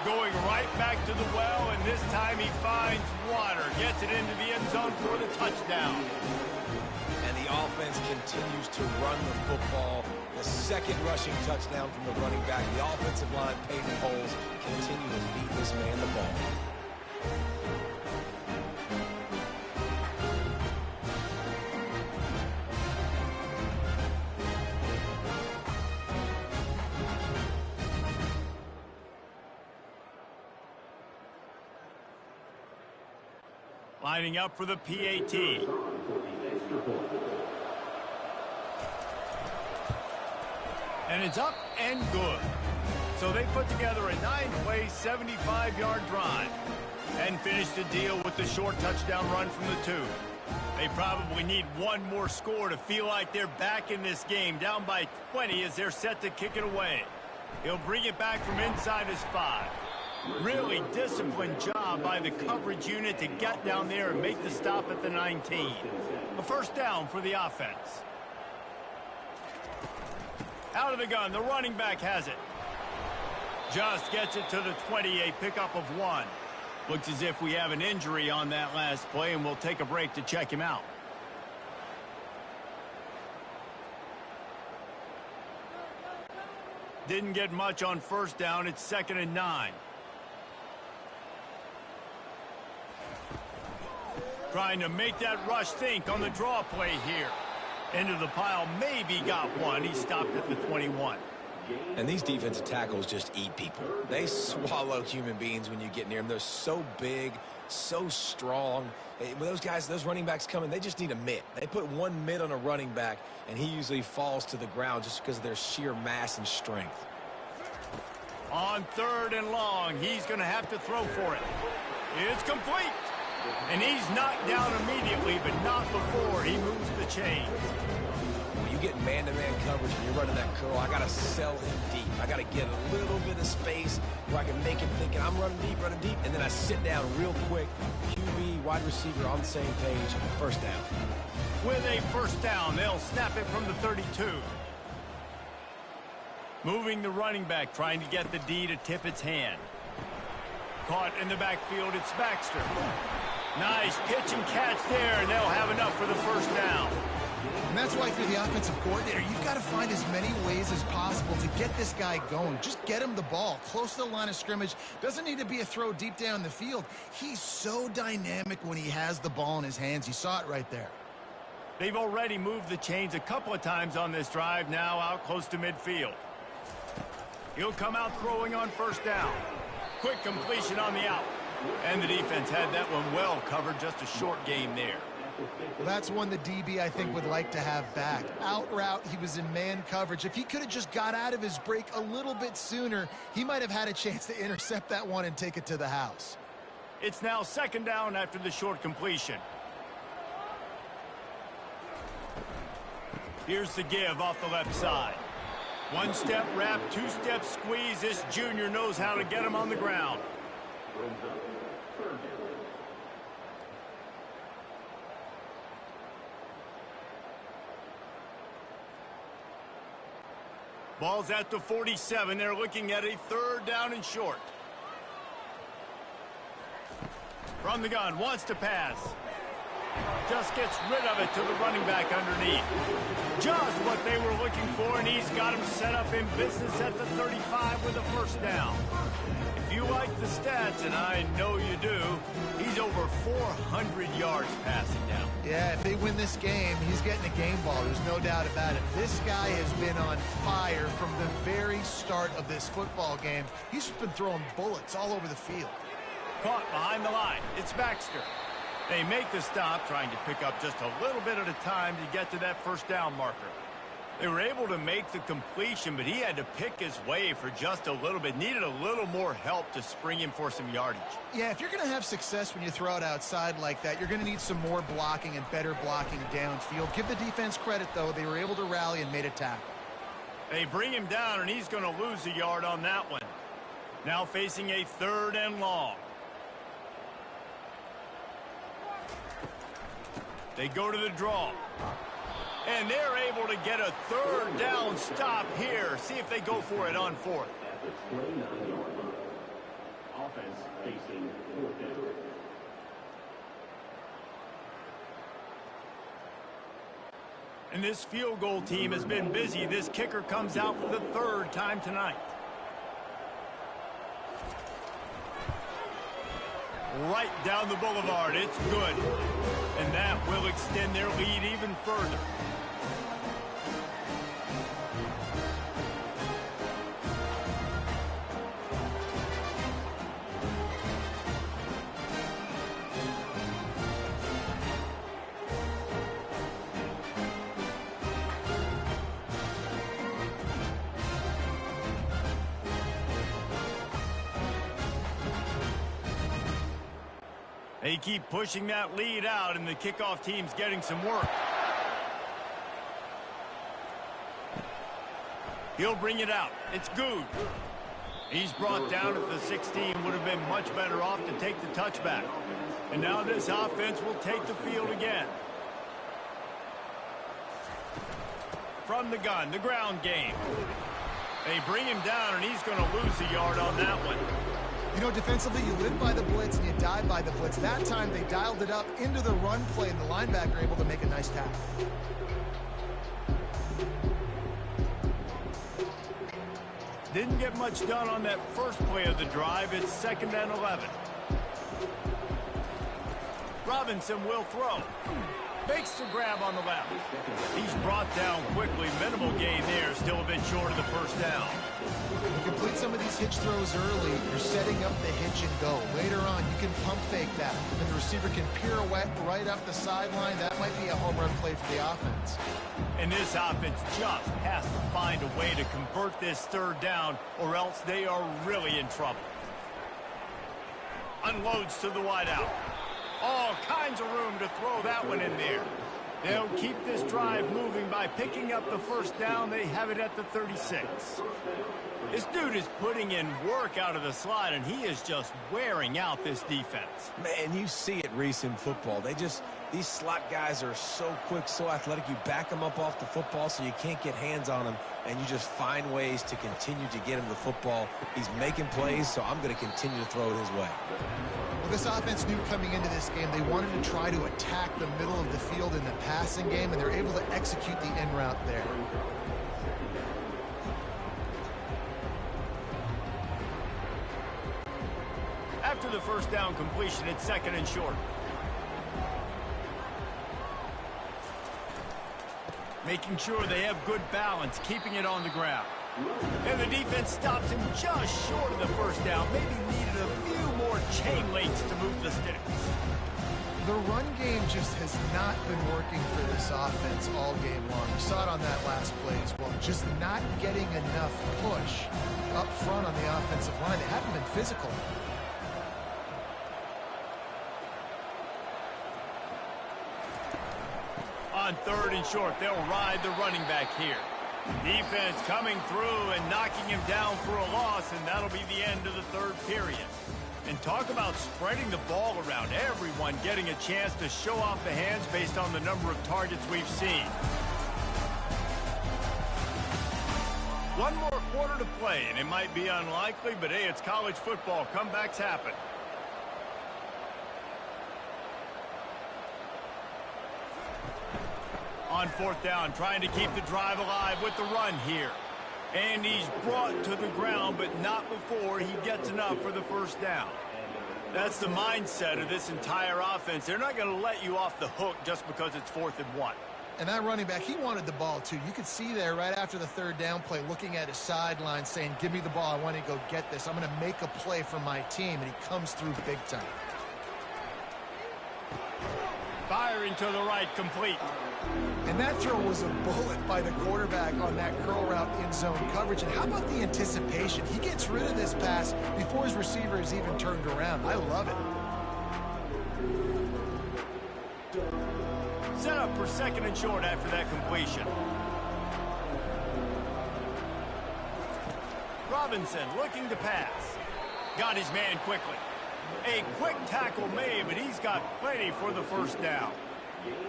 Going right back to the well, and this time he finds water. Gets it into the end zone for the touchdown. And the offense continues to run the football. The 2nd rushing touchdown from the running back. The offensive line, Peyton Holes, continue to feed this man the ball. Lining up for the PAT. And it's up and good. So they put together a 9-play, 75-yard drive and finish the deal with the short touchdown run from the 2. They probably need one more score to feel like they're back in this game, down by 20 as they're set to kick it away. He'll bring it back from inside his 5. Really disciplined job by the coverage unit to get down there and make the stop at the 19. A first down for the offense. Out of the gun, the running back has it. Just gets it to the 20, a pickup of 1. Looks as if we have an injury on that last play, and we'll take a break to check him out. Didn't get much on first down. It's 2nd and 9. Trying to make that rush think on the draw play here. Into the pile, maybe got one. He stopped at the 21. And these defensive tackles just eat people. They swallow human beings when you get near them. They're so big, so strong. When those guys, those running backs come in, they just need a mitt. They put one mitt on a running back, and he usually falls to the ground just because of their sheer mass and strength. On 3rd and long, he's going to have to throw for it. It's complete. And he's knocked down immediately, but not before he moves the chains. When you get man-to-man coverage and you're running that curl, I got to sell him deep. I got to get a little bit of space where I can make him thinking I'm running deep, and then I sit down real quick. QB, wide receiver on the same page, first down. With a first down, they'll snap it from the 32. Moving the running back, trying to get the D to tip its hand. Caught in the backfield, it's Baxter. Nice pitch and catch there, and they'll have enough for the first down. And that's why if you're the offensive coordinator, you've got to find as many ways as possible to get this guy going. Just get him the ball close to the line of scrimmage. Doesn't need to be a throw deep down the field. He's so dynamic when he has the ball in his hands. You saw it right there. They've already moved the chains a couple of times on this drive, now out close to midfield. He'll come out throwing on first down. Quick completion on the out. And the defense had that one well covered, just a short game there. Well, that's one the DB, I think, would like to have back. Out route, he was in man coverage. If he could have just got out of his break a little bit sooner, he might have had a chance to intercept that one and take it to the house. It's now 2nd down after the short completion. Here's the give off the left side. 1-step wrap, 2-step squeeze. This junior knows how to get him on the ground. Ball's at the 47. They're looking at a 3rd down and short. From the gun, wants to pass. Just gets rid of it to the running back underneath. Just what they were looking for, and he's got him set up in business at the 35 with a first down. If you like the stats, and I know you do, he's over 400 yards passing now. Yeah, if they win this game, he's getting a game ball. There's no doubt about it. This guy has been on fire from the very start of this football game. He's just been throwing bullets all over the field. Caught behind the line. It's Baxter. They make the stop, trying to pick up just a little bit at a time to get to that first down marker. They were able to make the completion, but he had to pick his way for just a little bit. Needed a little more help to spring him for some yardage. Yeah, if you're going to have success when you throw it outside like that, you're going to need some more blocking and better blocking downfield. Give the defense credit, though. They were able to rally and made a tackle. They bring him down, and he's going to lose a yard on that one. Now facing a 3rd and long. They go to the draw. And they're able to get a 3rd down stop here. See if they go for it on 4th. Offense facing 4th down. And this field goal team has been busy. This kicker comes out for the 3rd time tonight. Right down the boulevard. It's good. And that will extend their lead even further. They keep pushing that lead out, and the kickoff team's getting some work. He'll bring it out. It's good. He's brought down at the 16. Would have been much better off to take the touchback. And now this offense will take the field again. From the gun, the ground game. They bring him down, and he's going to lose a yard on that one. You know, defensively, you live by the blitz and you die by the blitz. That time, they dialed it up into the run play, and the linebacker able to make a nice tackle. Didn't get much done on that first play of the drive. It's 2nd and 11. Robinson will throw. Makes the grab on the left. He's brought down quickly. Minimal gain there. Still a bit short of the first down. You complete some of these hitch throws early, you're setting up the hitch and go. Later on, you can pump fake that, and the receiver can pirouette right up the sideline. That might be a home run play for the offense. And this offense just has to find a way to convert this third down, or else they are really in trouble. Unloads to the wideout. All kinds of room to throw that one in there. They'll keep this drive moving by picking up the first down. They have it at the 36. This dude is putting in work out of the slot, and he is just wearing out this defense. Man, you see it, Reese, in football. These slot guys are so quick, so athletic. You back them up off the football so you can't get hands on them, and you just find ways to continue to get him the football. He's making plays, so I'm going to continue to throw it his way. Well, this offense knew coming into this game they wanted to try to attack the middle of the field in the passing game, and they're able to execute the end route there. After the first down completion, it's second and short. Making sure they have good balance, keeping it on the ground. And the defense stops him just short of the first down. Maybe needed a few more chain links to move the sticks. The run game just has not been working for this offense all game long. You saw it on that last play as well. Just not getting enough push up front on the offensive line. They haven't been physical. On third and short, they'll ride the running back here. Defense coming through and knocking him down for a loss, and that'll be the end of the third period. And talk about spreading the ball around. Everyone getting a chance to show off the hands based on the number of targets we've seen. One more quarter to play, and it might be unlikely, but hey, it's college football. Comebacks happen. On fourth down, trying to keep the drive alive with the run here. And he's brought to the ground, but not before he gets enough for the first down. That's the mindset of this entire offense. They're not going to let you off the hook just because it's 4th and 1. And that running back, he wanted the ball too. You could see there right after the third down play, looking at his sideline, saying, give me the ball. I want to go get this. I'm going to make a play for my team. And he comes through big time. Firing to the right, complete. And that throw was a bullet by the quarterback on that curl route in zone coverage. And how about the anticipation? He gets rid of this pass before his receiver is even turned around. I love it. Set up for second and short after that completion. Robinson looking to pass. Got his man quickly. A quick tackle made, but he's got plenty for the first down.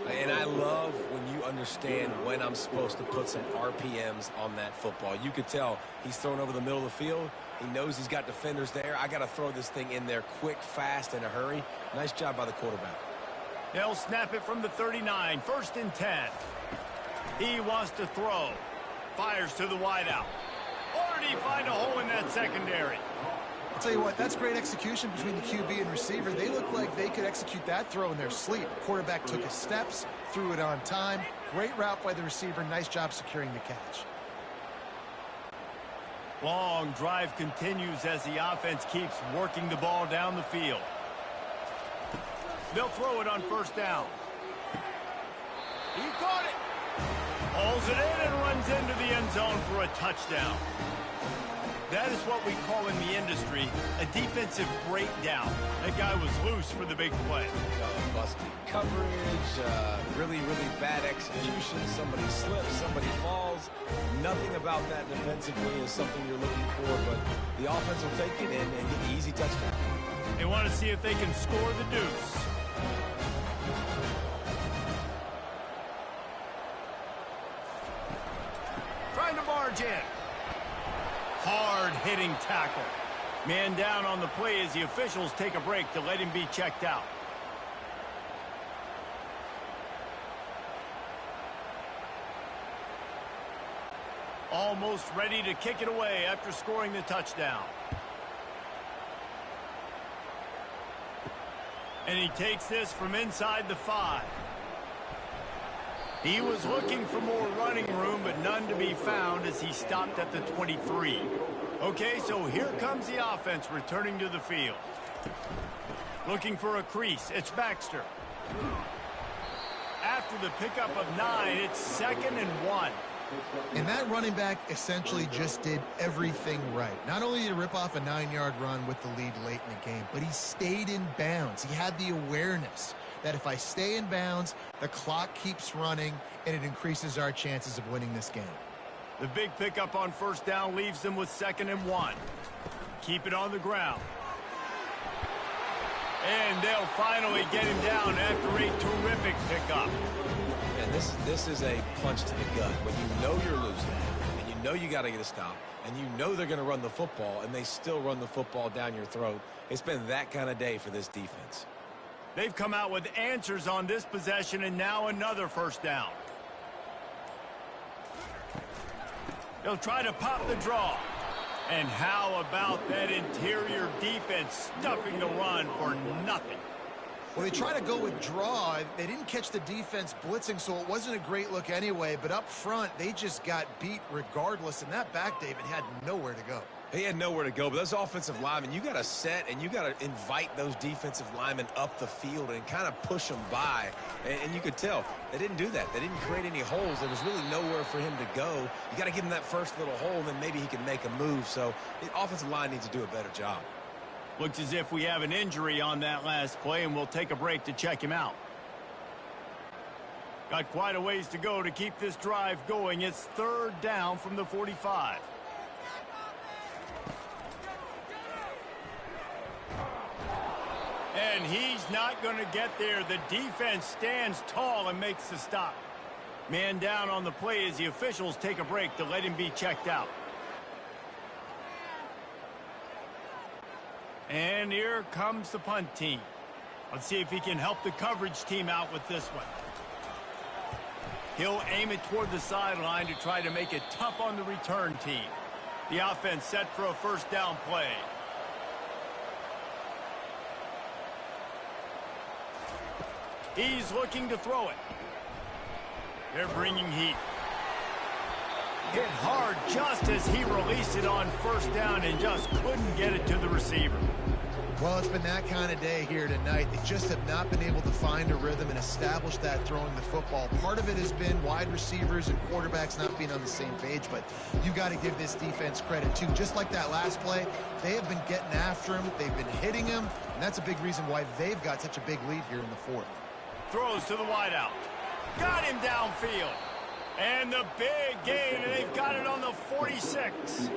And I love when you understand when I'm supposed to put some RPMs on that football. You could tell he's thrown over the middle of the field. He knows he's got defenders there. I got to throw this thing in there quick, fast, in a hurry. Nice job by the quarterback. They'll snap it from the 39, 1st and 10. He wants to throw. Fires to the wideout. Or did he find a hole in that secondary? I'll tell you what, that's great execution between the QB and receiver. They look like they could execute that throw in their sleep. Quarterback took his steps, threw it on time. Great route by the receiver. Nice job securing the catch. Long drive continues as the offense keeps working the ball down the field. They'll throw it on first down. He caught it. Pulls it in and runs into the end zone for a touchdown. That is what we call in the industry a defensive breakdown. That guy was loose for the big play. Busted coverage, really bad execution. Somebody slips, somebody falls. Nothing about that defensively is something you're looking for, but the offense will take it in and get the easy touchdown. They want to see if they can score the deuce. Trying to barge in. Hard-hitting tackle. Man down on the play as the officials take a break to let him be checked out. Almost ready to kick it away after scoring the touchdown. And he takes this from inside the 5. He was looking for more running room, but none to be found as he stopped at the 23. Okay, so here comes the offense returning to the field. Looking for a crease. It's Baxter. After the pickup of 9, it's 2nd and 1. And that running back essentially just did everything right. Not only did he rip off a 9-yard run with the lead late in the game, but he stayed in bounds. He had the awareness that if I stay in bounds, the clock keeps running, and it increases our chances of winning this game. The big pickup on first down leaves them with 2nd and 1. Keep it on the ground. And they'll finally get him down after a terrific pickup. And this is a punch to the gut. When you know you're losing, and you know you got to get a stop, and you know they're going to run the football, and they still run the football down your throat. It's been that kind of day for this defense. They've come out with answers on this possession, and now another first down. They'll try to pop the draw. And how about that interior defense stuffing the run for nothing? Well, they try to go with draw. They didn't catch the defense blitzing, so it wasn't a great look anyway. But up front, they just got beat regardless. And that back, David, had nowhere to go. He had nowhere to go, but those offensive linemen, you got to set and you got to invite those defensive linemen up the field and kind of push them by. And you could tell they didn't do that. They didn't create any holes. There was really nowhere for him to go. You got to give him that first little hole, and then maybe he can make a move. So the offensive line needs to do a better job. Looks as if we have an injury on that last play, and we'll take a break to check him out. Got quite a ways to go to keep this drive going. It's 3rd down from the 45. And he's not going to get there. The defense stands tall and makes the stop. Man down on the play as the officials take a break to let him be checked out. And here comes the punt team. Let's see if he can help the coverage team out with this one. He'll aim it toward the sideline to try to make it tough on the return team. The offense set for a first down play. He's looking to throw it. They're bringing heat. Hit hard just as he released it on first down and just couldn't get it to the receiver. Well, it's been that kind of day here tonight. They just have not been able to find a rhythm and establish that throwing the football. Part of it has been wide receivers and quarterbacks not being on the same page, but you got to give this defense credit too. Just like that last play, they have been getting after him. They've been hitting him, and that's a big reason why they've got such a big lead here in the 4th. Throws to the wideout. Got him downfield. And the big gain, and they've got it on the 46.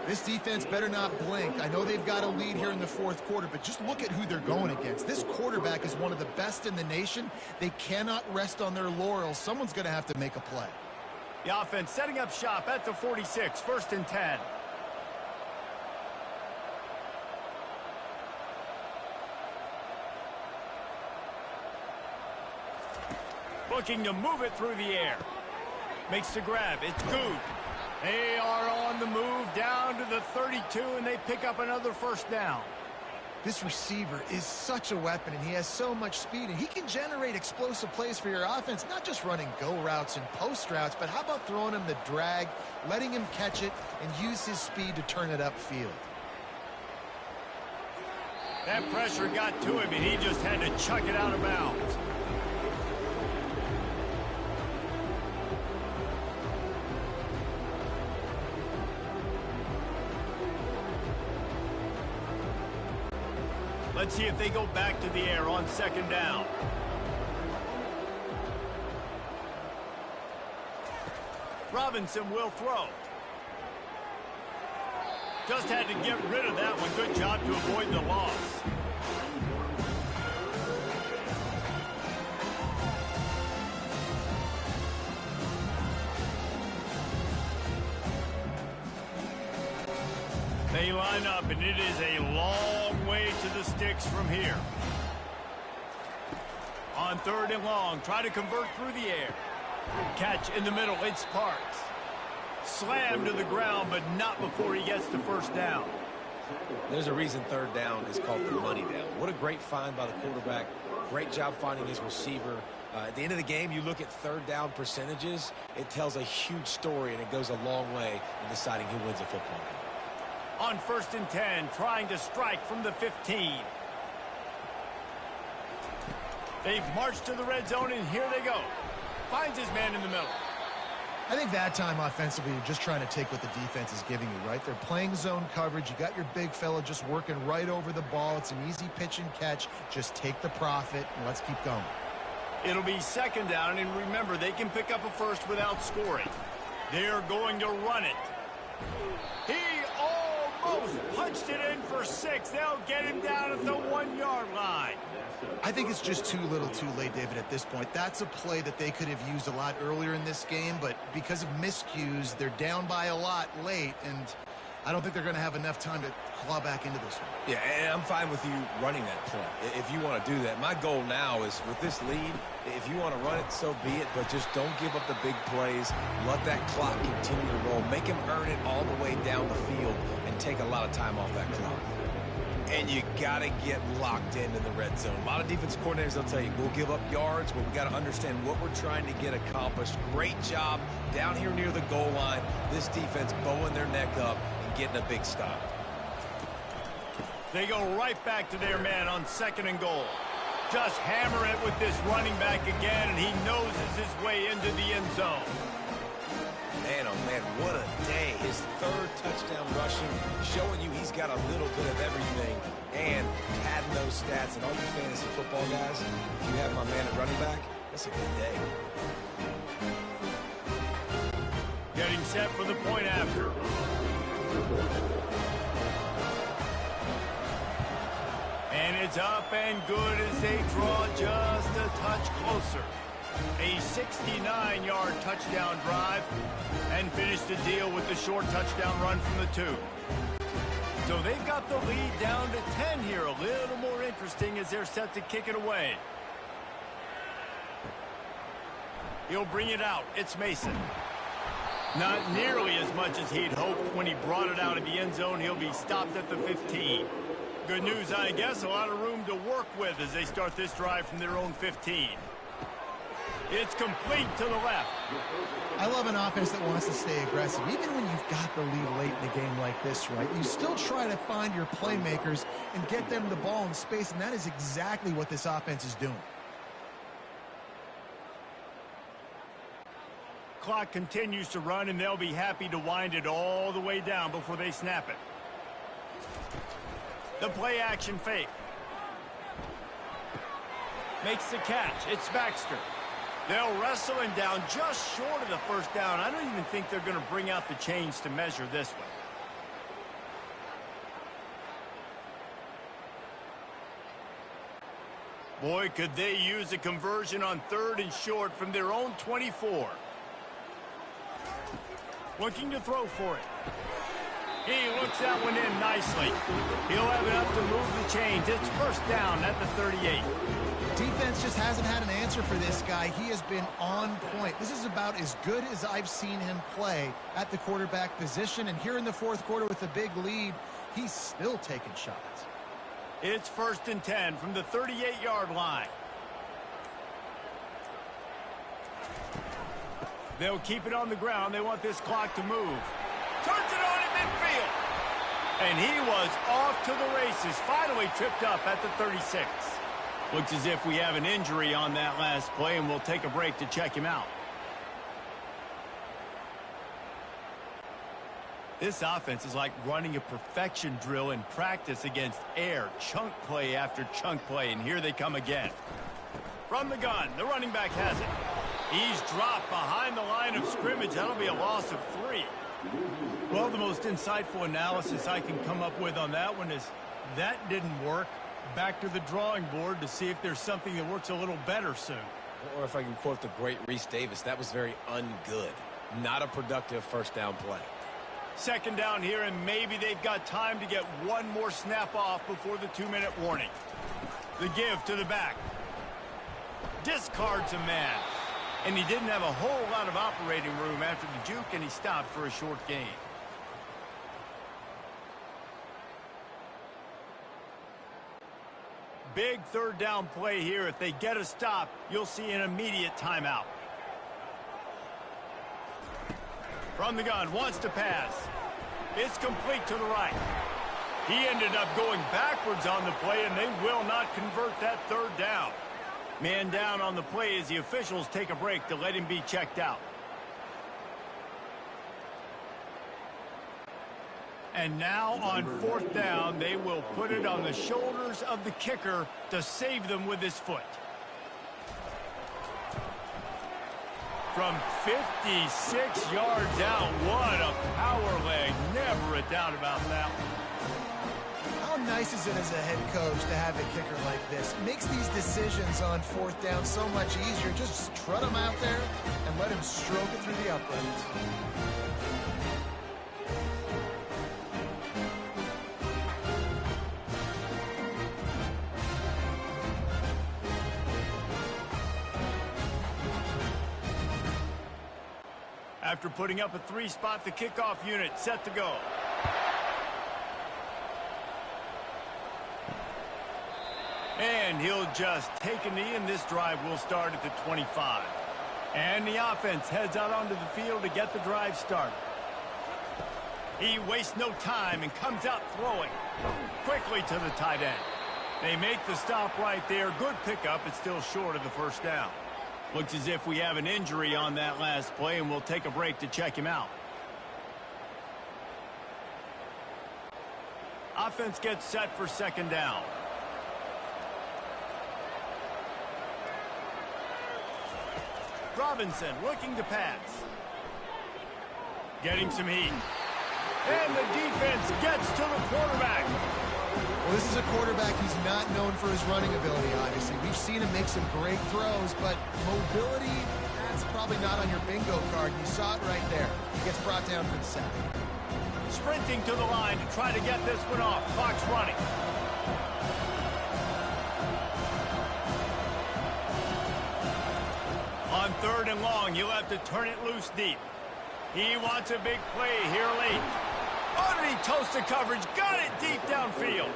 This defense better not blink. I know they've got a lead here in the 4th quarter, but just look at who they're going against. This quarterback is one of the best in the nation. They cannot rest on their laurels. Someone's going to have to make a play. The offense setting up shop at the 46, 1st and 10. Looking to move it through the air. Makes the grab. It's good. They are on the move down to the 32, and they pick up another first down. This receiver is such a weapon, and he has so much speed, and he can generate explosive plays for your offense, not just running go routes and post routes, but how about throwing him the drag, letting him catch it, and use his speed to turn it upfield. That pressure got to him, and he just had to chuck it out of bounds. Let's see if they go back to the air on 2nd down. Robinson will throw. Just had to get rid of that one. Good job to avoid the loss. They line up, and it is a long way to the sticks from here. On 3rd and long, try to convert through the air. Catch in the middle, it's Parks. Slammed to the ground, but not before he gets the first down. There's a reason third down is called the money down. What a great find by the quarterback. Great job finding his receiver. At the end of the game, you look at third down percentages. It tells a huge story, and it goes a long way in deciding who wins a football game. On 1st and 10, trying to strike from the 15. They've marched to the red zone, and here they go. Finds his man in the middle. I think that time offensively, you're just trying to take what the defense is giving you, right? They're playing zone coverage. You got your big fella just working right over the ball. It's an easy pitch and catch. Just take the profit, and let's keep going. It'll be 2nd down, and remember, they can pick up a first without scoring. They're going to run it. He almost punched it in for 6. They'll get him down at the 1-yard line. I think it's just too little too late, David, at this point. That's a play that they could have used a lot earlier in this game, but because of miscues, they're down by a lot late, and I don't think they're going to have enough time to claw back into this one. Yeah, and I'm fine with you running that play if you want to do that. My goal now is with this lead, if you want to run it, so be it, but just don't give up the big plays. Let that clock continue to roll. Make him earn it all the way down the field and take a lot of time off that clock. And you got to get locked in the red zone. A lot of defense coordinators will tell you, we'll give up yards, but we got to understand what we're trying to get accomplished. Great job down here near the goal line. This defense bowing their neck up and getting a big stop. They go right back to their man on 2nd and goal. Just hammer it with this running back again, and he noses his way into the end zone. Man, oh man, what a day. His 3rd touchdown rushing, showing you he's got a little bit of everything. And padding those stats. And all you fantasy football guys, if you have my man at running back, that's a good day. Getting set for the point after. And it's up and good as they draw just a touch closer. A 69-yard touchdown drive, and finish the deal with the short touchdown run from the 2. So they've got the lead down to 10 here. A little more interesting as they're set to kick it away. He'll bring it out. It's Mason. Not nearly as much as he'd hoped when he brought it out of the end zone. He'll be stopped at the 15. Good news, I guess. A lot of room to work with as they start this drive from their own 15. It's complete to the left. I love an offense that wants to stay aggressive. Even when you've got the lead late in a game like this, right? You still try to find your playmakers and get them the ball in space, and that is exactly what this offense is doing. Clock continues to run, and they'll be happy to wind it all the way down before they snap it. The play action fake. Makes the catch. It's Baxter. They'll wrestle him down just short of the 1st down. I don't even think they're going to bring out the chains to measure this one. Boy, could they use a conversion on 3rd and short from their own 24. Looking to throw for it. He looks that one in nicely. He'll have enough to move the chains. It's 1st down at the 38. Defense just hasn't had an answer for this guy. He has been on point. This is about as good as I've seen him play at the quarterback position. And here in the 4th quarter with a big lead, he's still taking shots. It's 1st and 10 from the 38-yard line. They'll keep it on the ground. They want this clock to move. Turns it on in midfield. And he was off to the races. Finally tripped up at the 36. Looks as if we have an injury on that last play, and we'll take a break to check him out. This offense is like running a perfection drill in practice against air. Chunk play after chunk play, and here they come again. From the gun, the running back has it. He's dropped behind the line of scrimmage. That'll be a loss of 3. Well, the most insightful analysis I can come up with on that one is that didn't work. Back to the drawing board to see if there's something that works a little better soon. Or if I can quote the great Reese Davis, that was very ungood. Not a productive 1st down play. 2nd down here, and maybe they've got time to get one more snap off before the 2-minute warning. The give to the back. Discards a man. And he didn't have a whole lot of operating room after the juke, and he stopped for a short gain. Big third down play here. If they get a stop, you'll see an immediate timeout. From the gun, wants to pass. It's complete to the right. He ended up going backwards on the play, and they will not convert that third down. Man down on the play as the officials take a break to let him be checked out. And now on fourth down, they will put it on the shoulders of the kicker to save them with his foot. From 56 yards out, what a power leg. Never a doubt about that one. How nice is it as a head coach to have a kicker like this? It makes these decisions on fourth down so much easier. Just trot him out there and let him stroke it through the uprights. After putting up a three-spot, the kickoff unit set to go. And he'll just take a knee, and this drive will start at the 25. And the offense heads out onto the field to get the drive started. He wastes no time and comes out throwing quickly to the tight end. They make the stop right there. Good pickup. It's still short of the first down. Looks as if we have an injury on that last play, and we'll take a break to check him out. Offense gets set for second down. Robinson looking to pass. Getting some heat. And the defense gets to the quarterback. Well, this is a quarterback who's not known for his running ability, obviously. We've seen him make some great throws, but mobility, that's probably not on your bingo card. You saw it right there. He gets brought down for the sack. Sprinting to the line to try to get this one off. Clock's running. On third and long, you'll have to turn it loose deep. He wants a big play here late. Oh, did he toast the coverage? Got it deep downfield.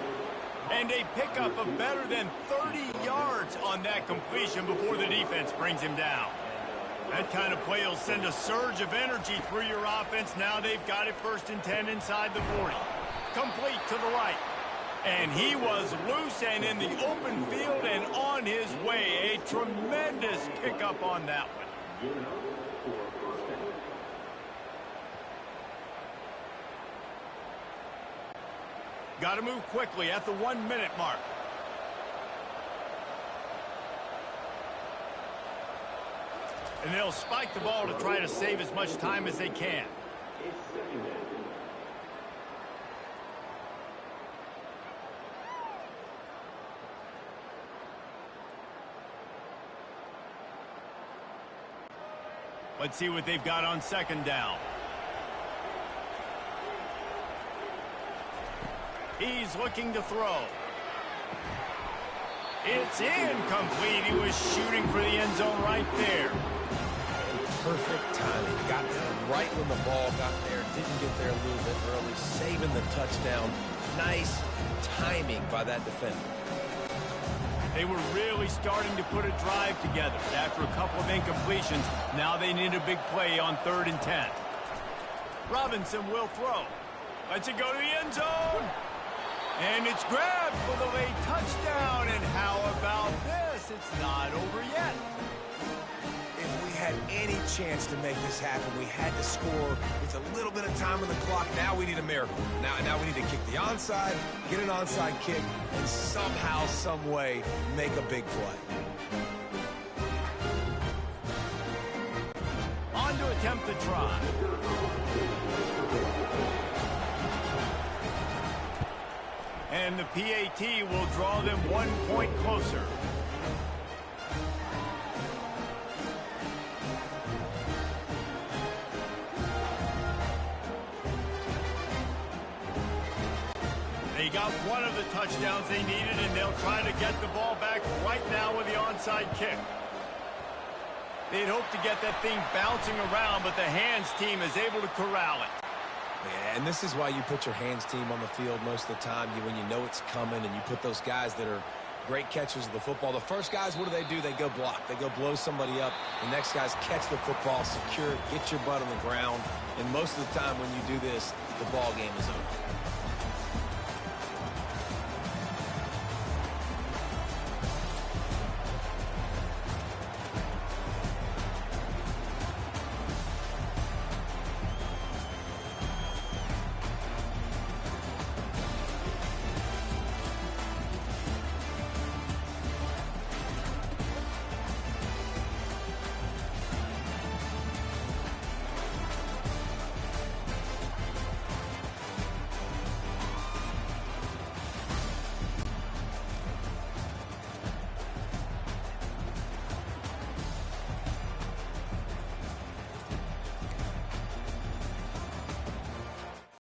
And a pickup of better than 30 yards on that completion before the defense brings him down. That kind of play will send a surge of energy through your offense. Now they've got it 1st and 10 inside the 40. Complete to the right. And he was loose and in the open field and on his way. A tremendous pickup on that one. Got to move quickly at the 1 minute mark. And they'll spike the ball to try to save as much time as they can. Let's see what they've got on second down. He's looking to throw. It's incomplete. He was shooting for the end zone right there. Perfect timing. Got there right when the ball got there. Didn't get there a little bit early. Saving the touchdown. Nice timing by that defender. They were really starting to put a drive together. After a couple of incompletions, now they need a big play on 3rd and 10. Robinson will throw. Lets it go to the end zone. And it's grabbed for the late touchdown. And how about this? It's not over yet. If we had any chance to make this happen, we had to score with a little bit of time on the clock. Now we need a miracle. Now we need to kick the onside, get an onside kick, and somehow, some way, make a big play. On to attempt the try. And the PAT will draw them 1 point closer. They got one of the touchdowns they needed, and they'll try to get the ball back right now with the onside kick. They'd hoped to get that thing bouncing around, but the hands team is able to corral it. Yeah, and this is why you put your hands team on the field most of the time when you know it's coming, and you put those guys that are great catchers of the football. The first guys, what do? They go block. They go blow somebody up. The next guys catch the football, secure it, get your butt on the ground. And most of the time when you do this, the ball game is over.